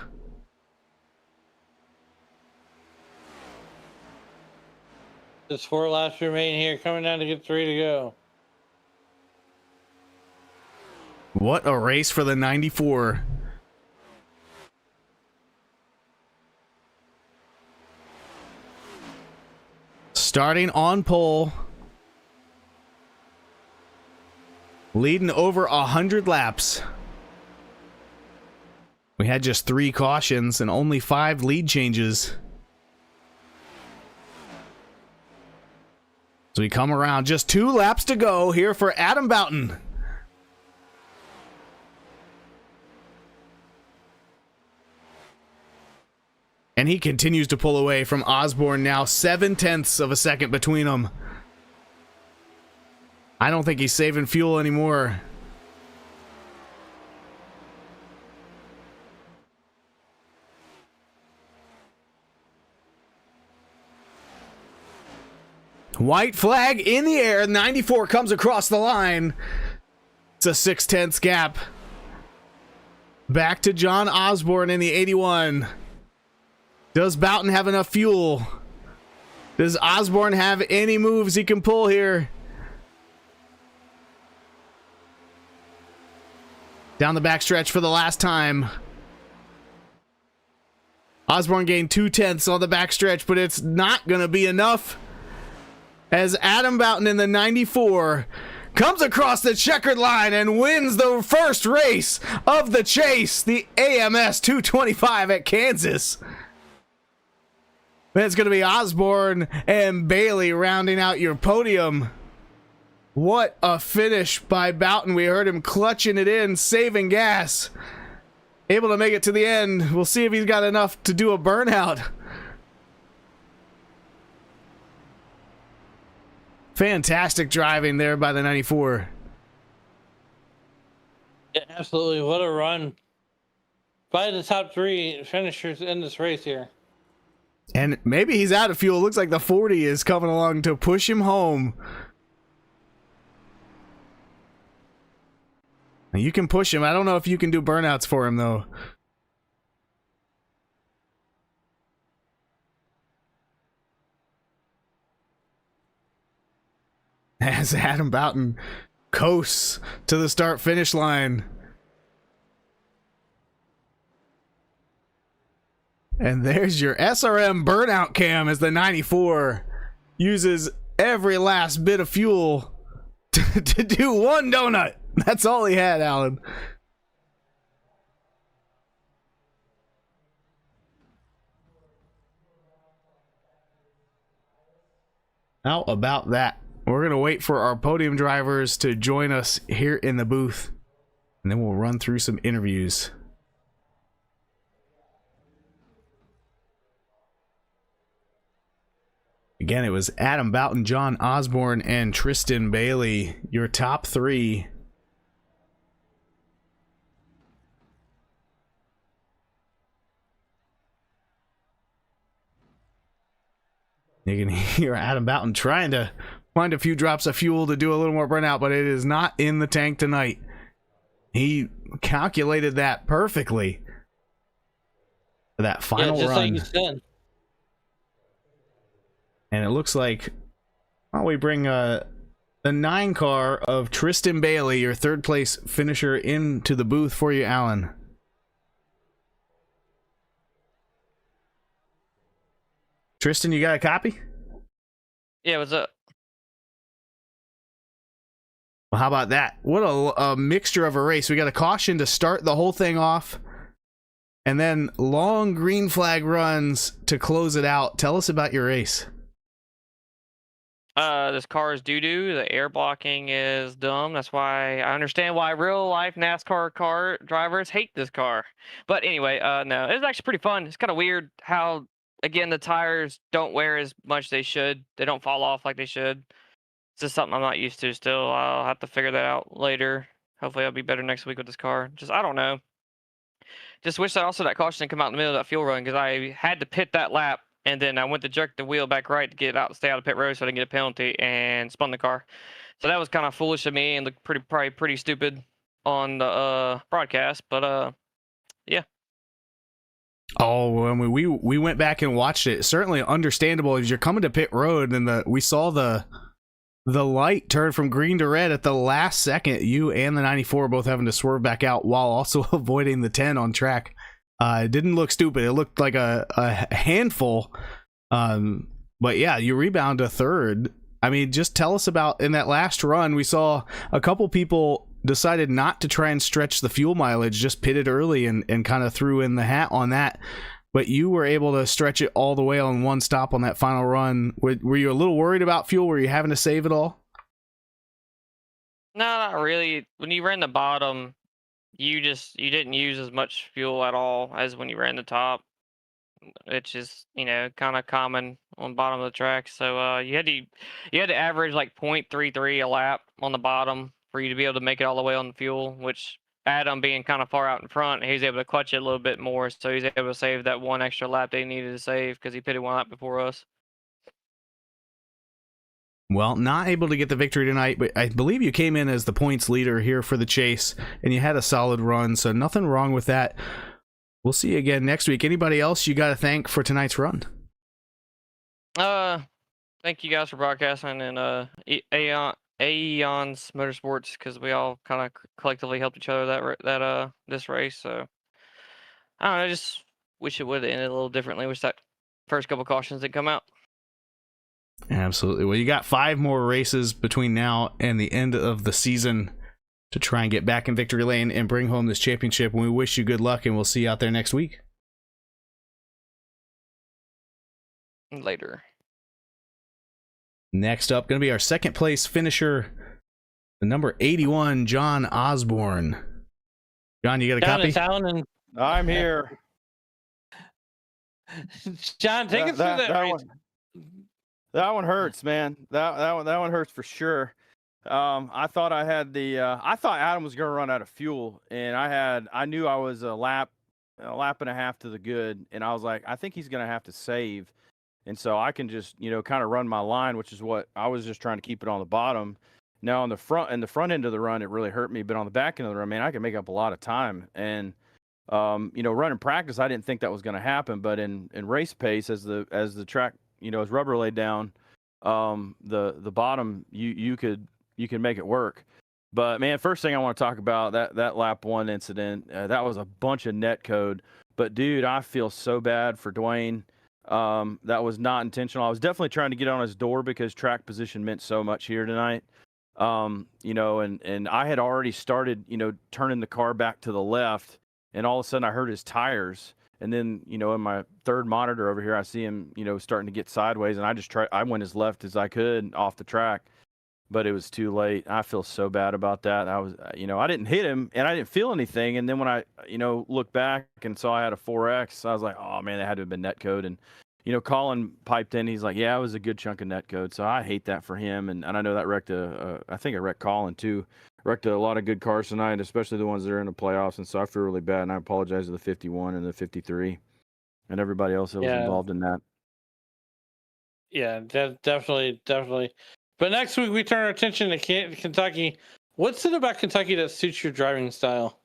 There's 4 laps remain here, coming down to get 3 to go.
What a race for the 94. Starting on pole. Leading over 100 laps. We had just 3 cautions and only 5 lead changes. So we come around, just 2 laps to go here for Adam Bouton. And he continues to pull away from Osborne now, 0.7 of a second between them. I don't think he's saving fuel anymore. White flag in the air. 94 comes across the line. It's a 0.6 gap. Back to John Osborne in the 81. Does Bouton have enough fuel? Does Osborne have any moves he can pull here? Down the backstretch for the last time. Osborne gained 0.2 on the backstretch, but it's not going to be enough. As Adam Bouton in the 94 comes across the checkered line and wins the first race of the chase, the AMS 225 at Kansas. Then it's going to be Osborne and Bailey rounding out your podium. What a finish by Boughton. We heard him clutching it in, saving gas. Able to make it to the end. We'll see if he's got enough to do a burnout. Fantastic driving there by the 94.
Yeah, absolutely. What a run. By the top 3 finishers in this race here.
And maybe he's out of fuel. Looks like the 40 is coming along to push him home. You can push him. I don't know if you can do burnouts for him, though. As Adam Boughton coasts to the start-finish line. And there's your SRM burnout cam as the 94 uses every last bit of fuel to do one donut. That's all he had, Alan. How about that? We're going to wait for our podium drivers to join us here in the booth, and then we'll run through some interviews. Again, it was Adam Boughton, John Osborne, and Tristan Bailey, your top 3. You can hear Adam Boughton trying to find a few drops of fuel to do a little more burnout, but it is not in the tank tonight. He calculated that perfectly for that final
just
run.
like you said.
And it looks like, why don't we bring the 9 car of Tristan Bailey, your 3rd place finisher, into the booth for you, Alan. Tristan, you got a copy?
Yeah, what's up?
Well, how about that? What a mixture of a race. We got a caution to start the whole thing off, and then long green flag runs to close it out. Tell us about your race.
This car is doo-doo. The air blocking is dumb. That's why I understand why real-life NASCAR car drivers hate this car. But anyway, no, it was actually pretty fun. It's kind of weird how, again, the tires don't wear as much as they should. They don't fall off like they should. It's just something I'm not used to still. I'll have to figure that out later. Hopefully I'll be better next week with this car. Just, I don't know. Just wish that also that caution didn't come out in the middle of that fuel run, because I had to pit that lap, and then I went to jerk the wheel back right to get out, stay out of pit road so I didn't get a penalty, and spun the car. So that was kind of foolish of me and looked probably pretty stupid on the broadcast, but yeah.
Oh, when we went back and watched it, certainly understandable as you're coming to pit road, and we saw the light turn from green to red at the last second. You and the 94 both having to swerve back out while also avoiding the 10 on track. It didn't look stupid. It looked like a handful. But yeah, you rebound to 3rd. I mean, just tell us about, in that last run, we saw a couple people decided not to try and stretch the fuel mileage, just pitted early and kind of threw in the hat on that. But you were able to stretch it all the way on one stop on that final run. Were you a little worried about fuel? Were you having to save it all?
No, not really. When you ran the bottom, you didn't use as much fuel at all as when you ran the top, which is, kind of common on the bottom of the track. So you had to average like 0.33 a lap on the bottom for you to be able to make it all the way on the fuel, which Adam being kind of far out in front, he was able to clutch it a little bit more, so he's able to save that one extra lap they needed to save because he pitted one lap before us.
Well, not able to get the victory tonight, but I believe you came in as the points leader here for the chase, and you had a solid run, so nothing wrong with that. We'll see you again next week. Anybody else you got to thank for tonight's run?
Thank you guys for broadcasting, and Aeon's Motorsports, because we all kind of collectively helped each other this race. So I don't know, I just wish it would have ended a little differently. Wish that first couple cautions didn't come out.
Absolutely. Well, you got 5 more races between now and the end of the season to try and get back in victory lane and bring home this championship. And we wish you good luck, and we'll see you out there next week.
later.
Next up, going to be our second place finisher, the number 81, John Osborne. John, you got a copy?
And
I'm here.
John, take us through that race.
That one hurts, man. That one hurts for sure. I thought I had I thought Adam was going to run out of fuel, and I knew I was a lap and a half to the good, and I was like, I think he's going to have to save, and so I can just kind of run my line, which is what I was just trying to keep it on the bottom. Now on the front end of the run, it really hurt me, but on the back end of the run, man, I can make up a lot of time. And running practice, I didn't think that was going to happen, but in race pace, as the track, as rubber laid down, the bottom, you can make it work. But man, first thing I want to talk about that lap 1 incident, that was a bunch of net code. But dude, I feel so bad for Dwayne. That was not intentional. I was definitely trying to get on his door because track position meant so much here tonight. And I had already started, turning the car back to the left, and all of a sudden I heard his tires. And then, in my third monitor over here, I see him, starting to get sideways, and I went as left as I could off the track, but it was too late. I feel so bad about that. I was, I didn't hit him and I didn't feel anything. And then when I, looked back and saw I had a 4X, I was like, oh man, that had to have been net code. And, Colin piped in. He's like, yeah, it was a good chunk of net code. So I hate that for him. And I know that wrecked I think it wrecked Colin too. Wrecked a lot of good cars tonight, especially the ones that are in the playoffs. And so I feel really bad. And I apologize to the 51 and the 53 and everybody else that was involved in that.
Yeah, definitely. But next week we turn our attention to Kentucky. What's it about Kentucky that suits your driving style?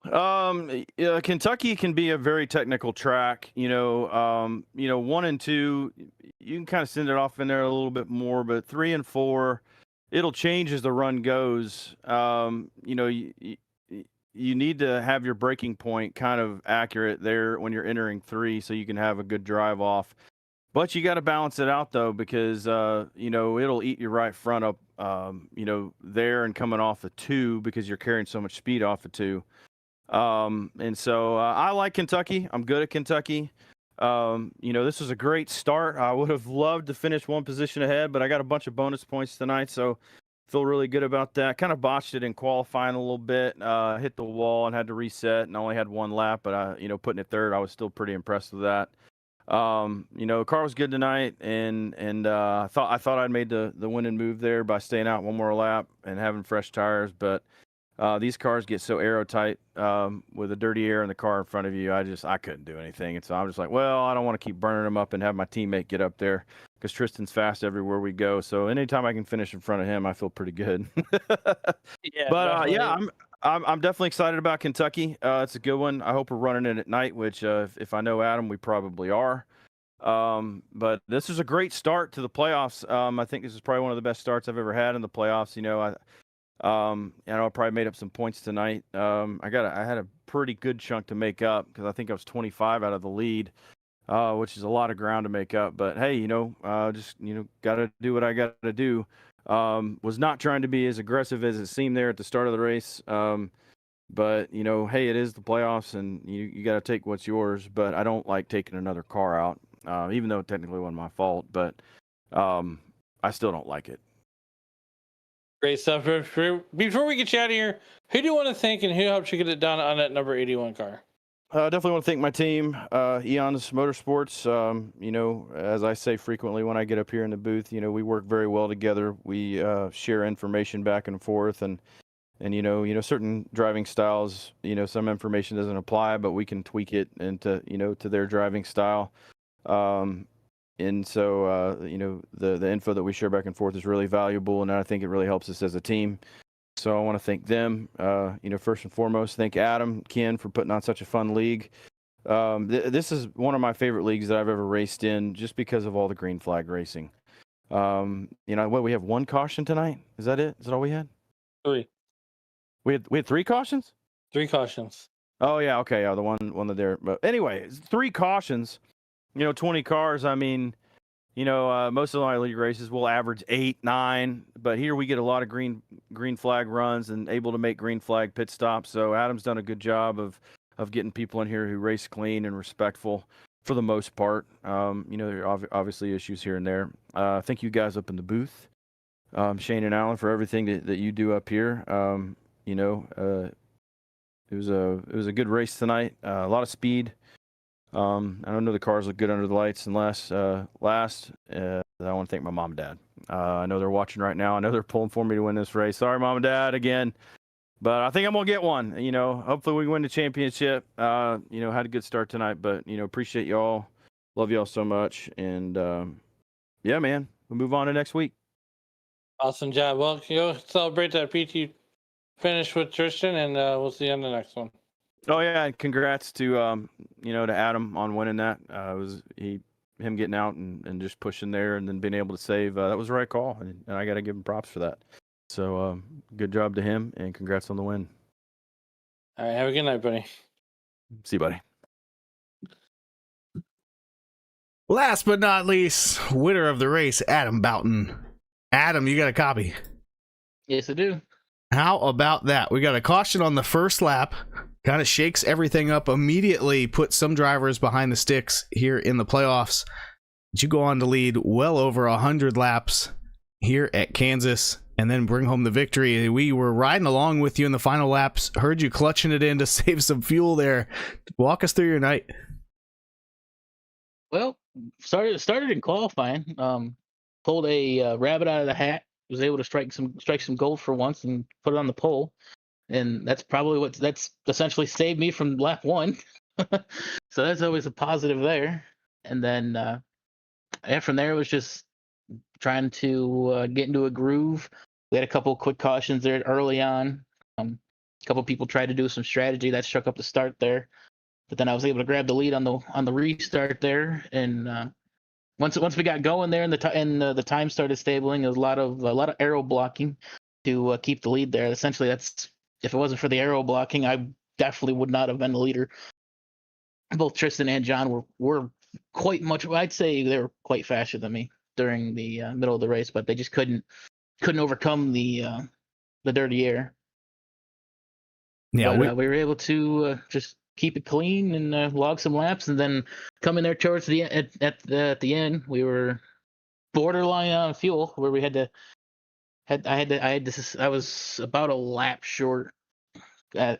Kentucky can be a very technical track. 1 and 2, you can kind of send it off in there a little bit more, but 3 and 4, it'll change as the run goes. You need to have your braking point kind of accurate there when you're entering 3, so you can have a good drive off. But you got to balance it out though, because it'll eat your right front up, there and coming off of 2 because you're carrying so much speed off of 2. And so I like Kentucky. I'm good at Kentucky. This was a great start. I would have loved to finish 1 position ahead, but I got a bunch of bonus points tonight, so feel really good about that. Kind of botched it in qualifying a little bit. Hit the wall and had to reset, and I only had 1 lap, but putting it third, I was still pretty impressed with that. The car was good tonight, and I thought I'd made the winning move there by staying out 1 more lap and having fresh tires, but these cars get so aerotight with the dirty air in the car in front of you. I couldn't do anything. And so I'm just like, well, I don't want to keep burning them up and have my teammate get up there because Tristan's fast everywhere we go. So anytime I can finish in front of him, I feel pretty good. I'm definitely excited about Kentucky. It's a good one. I hope we're running it at night, which if I know Adam, we probably are. But this is a great start to the playoffs. I think this is probably one of the best starts I've ever had in the playoffs. I probably made up some points tonight. I had a pretty good chunk to make up because I think I was 25 out of the lead, which is a lot of ground to make up. But hey, got to do what I got to do. Was not trying to be as aggressive as it seemed there at the start of the race. But hey, it is the playoffs, and you got to take what's yours. But I don't like taking another car out, even though it technically wasn't my fault. But I still don't like it.
Great stuff. Before we get you out of here, who do you want to thank and who helped you get it done on that number 81 car?
I definitely want to thank my team, Eons Motorsports. As I say frequently when I get up here in the booth, we work very well together. We share information back and forth, and certain driving styles, some information doesn't apply, but we can tweak it into, to their driving style. And so, the info that we share back and forth is really valuable, and I think it really helps us as a team. So I want to thank them. First and foremost, thank Adam, Ken for putting on such a fun league. This is one of my favorite leagues that I've ever raced in, just because of all the green flag racing. We have 1 caution tonight. Is that it? Is that all we had?
3.
We had 3 cautions?
3 cautions.
Oh yeah, okay, yeah, the one that there. But anyway, 3 cautions. 20 cars. I mean, most of my league races will average 8, 9, but here we get a lot of green flag runs and able to make green flag pit stops. So Adam's done a good job of getting people in here who race clean and respectful. for the most part. There are obviously issues here and there. Thank you guys up in the booth, Shane and Alan, for everything that you do up here. It was a good race tonight. A lot of speed. I don't know the cars look good under the lights. And last, I want to thank my mom and dad. I know they're watching right now. I know they're pulling for me to win this race. Sorry, mom and dad, again. But I think I'm gonna get one. Hopefully we win the championship. Had a good start tonight, but appreciate y'all. Love y'all so much. And yeah, man, we'll move on to next week.
Awesome job. Well, go celebrate that PT finish with Tristan, and we'll see you on the next one.
Oh yeah, and congrats to to Adam on winning that. It was him getting out and just pushing there and then being able to save. That was the right call, and I got to give him props for that. So good job to him, and congrats on the win.
All right, have a good night, buddy.
See you, buddy.
Last but not least, winner of the race, Adam Boughton. Adam, you got a copy?
Yes, I do.
How about that? We got a caution on the first lap. Kind of shakes everything up immediately, put some drivers behind the sticks here in the playoffs. But you go on to lead well over 100 laps here at Kansas and then bring home the victory. We were riding along with you in the final laps. Heard you clutching it in to save some fuel there. Walk us through your night.
Well, started in qualifying. Pulled a rabbit out of the hat. Was able to strike some gold for once and put it on the pole. And that's probably that's essentially saved me from lap 1. So that's always a positive there. And then from there, it was just trying to get into a groove. We had a couple of quick cautions there early on. A couple of people tried to do some strategy that shook up the start there. But then I was able to grab the lead on the restart there. And once we got going there and the time started stabling, there was a lot of aero blocking to keep the lead there. Essentially, if it wasn't for the aero blocking, I definitely would not have been the leader. Both Tristan and John were quite much. I'd say they were quite faster than me during the middle of the race, but they just couldn't overcome the dirty air.
Yeah,
but, we were able to just keep it clean and log some laps, and then coming there towards the at the end, we were borderline on fuel where we I was about a lap short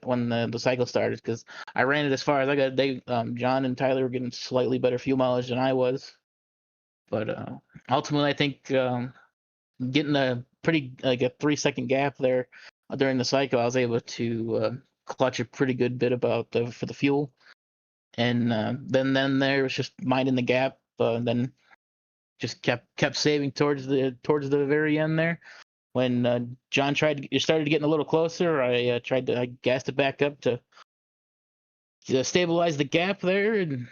when the cycle started because I ran it as far as I got. John and Tyler were getting slightly better fuel mileage than I was, but ultimately I think getting a pretty a 3-second gap there during the cycle, I was able to clutch a pretty good bit for the fuel, and then there was just minding the gap, and then just kept saving towards the very end there. When John started getting a little closer, I gassed it back up to stabilize the gap there, and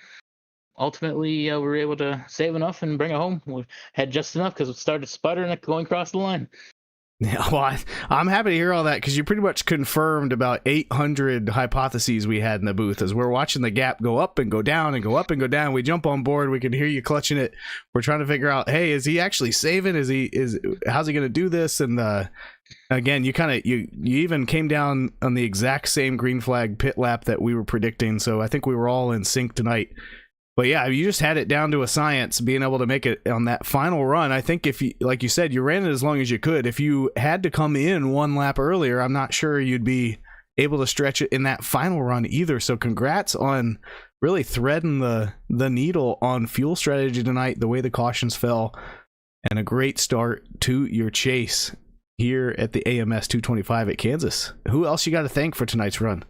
ultimately we were able to save enough and bring it home. We had just enough because it started sputtering going across the line.
Yeah, well, I'm happy to hear all that because you pretty much confirmed about 800 hypotheses we had in the booth. As we're watching the gap go up and go down and go up and go down, we jump on board. We can hear you clutching it. We're trying to figure out, hey, is he actually saving? How's he going to do this? And again, you even came down on the exact same green flag pit lap that we were predicting. So I think we were all in sync tonight. But yeah, you just had it down to a science, being able to make it on that final run. I think if you, like you said, you ran it as long as you could. If you had to come in one lap earlier, I'm not sure you'd be able to stretch it in that final run either. So congrats on really threading the needle on fuel strategy tonight, the way the cautions fell, and a great start to your chase here at the AMS 225 at Kansas. Who else you got to thank for tonight's run?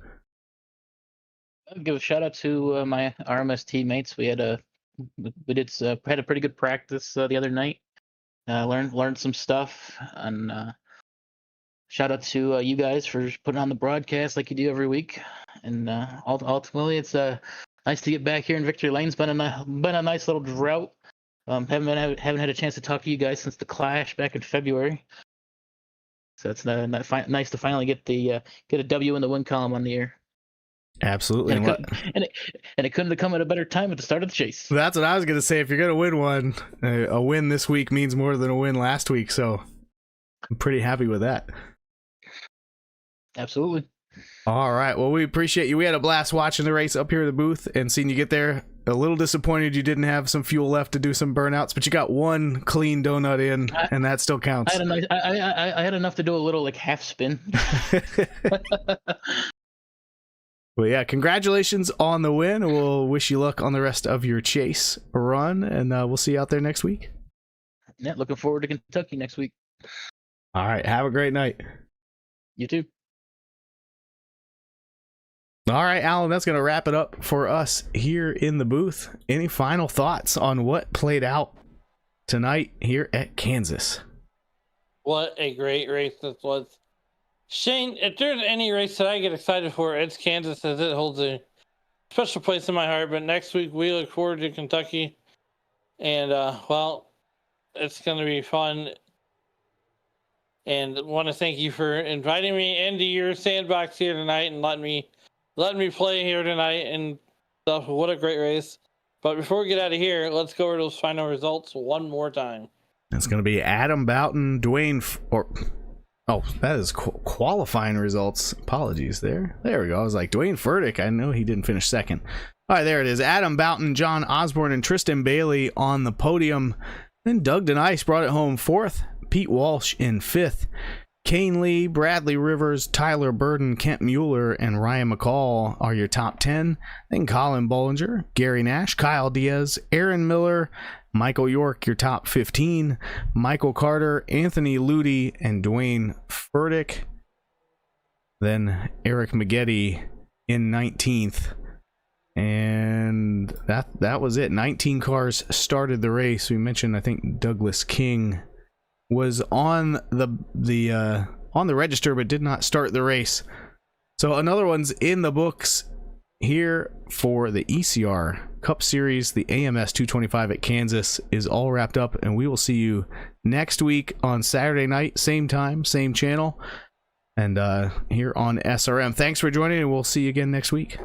I'll give a shout out to my RMS teammates. We had a pretty good practice the other night. Learned some stuff, and shout out to you guys for putting on the broadcast like you do every week. And ultimately, it's nice to get back here in Victory Lane. It's been a nice little drought. Haven't had a chance to talk to you guys since the clash back in February. So it's nice to finally get a W in the win column on the air.
Absolutely.
And it couldn't have come at a better time at the start of the chase.
That's what I was going to say. If you're going to win one, a win this week means more than a win last week. So I'm pretty happy with that.
Absolutely.
All right. Well, we appreciate you. We had a blast watching the race up here in the booth and seeing you get there. a little disappointed you didn't have some fuel left to do some burnouts, but you got one clean donut in, and that still counts.
I had enough to do a little like half spin.
Well, yeah, congratulations on the win. We'll wish you luck on the rest of your chase run, and we'll see you out there next week.
Yeah, looking forward to Kentucky next week.
All right, have a great night.
You too.
All right, Alan, that's going to wrap it up for us here in the booth. Any final thoughts on what played out tonight here at Kansas?
What a great race this was. Shane, if there's any race that I get excited for, it's Kansas, as it holds a special place in my heart. But next week, we look forward to Kentucky. And, well, it's going to be fun. And want to thank you for inviting me into your sandbox here tonight and letting me play here tonight and stuff. What a great race. But before we get out of here, let's go over those final results one more time.
It's going to be Adam Boughton, that is qualifying results. Apologies there. There we go. I was like, Dwayne Furtick. I know he didn't finish second. All right, there it is. Adam Boughton, John Osborne, and Tristan Bailey on the podium. Then Doug DeNice brought it home fourth. Pete Walsh in fifth. Kane Lee, Bradley Rivers, Tyler Burden, Kent Mueller, and Ryan McCall are your top 10. Then Colin Bollinger, Gary Nash, Kyle Diaz, Aaron Miller, Michael York, your top 15. Michael Carter, Anthony Ludi, and Dwayne Furtick. Then Eric Maggette in 19th. And that was it. 19 cars started the race. We mentioned, I think, Douglas King was on the register but did not start the race. So another one's in the books here for the ECR Cup Series. The AMS 225 at Kansas is all wrapped up, and we will see you next week on Saturday night, same time, same channel, and here on SRM. Thanks for joining, and we'll see you again next week.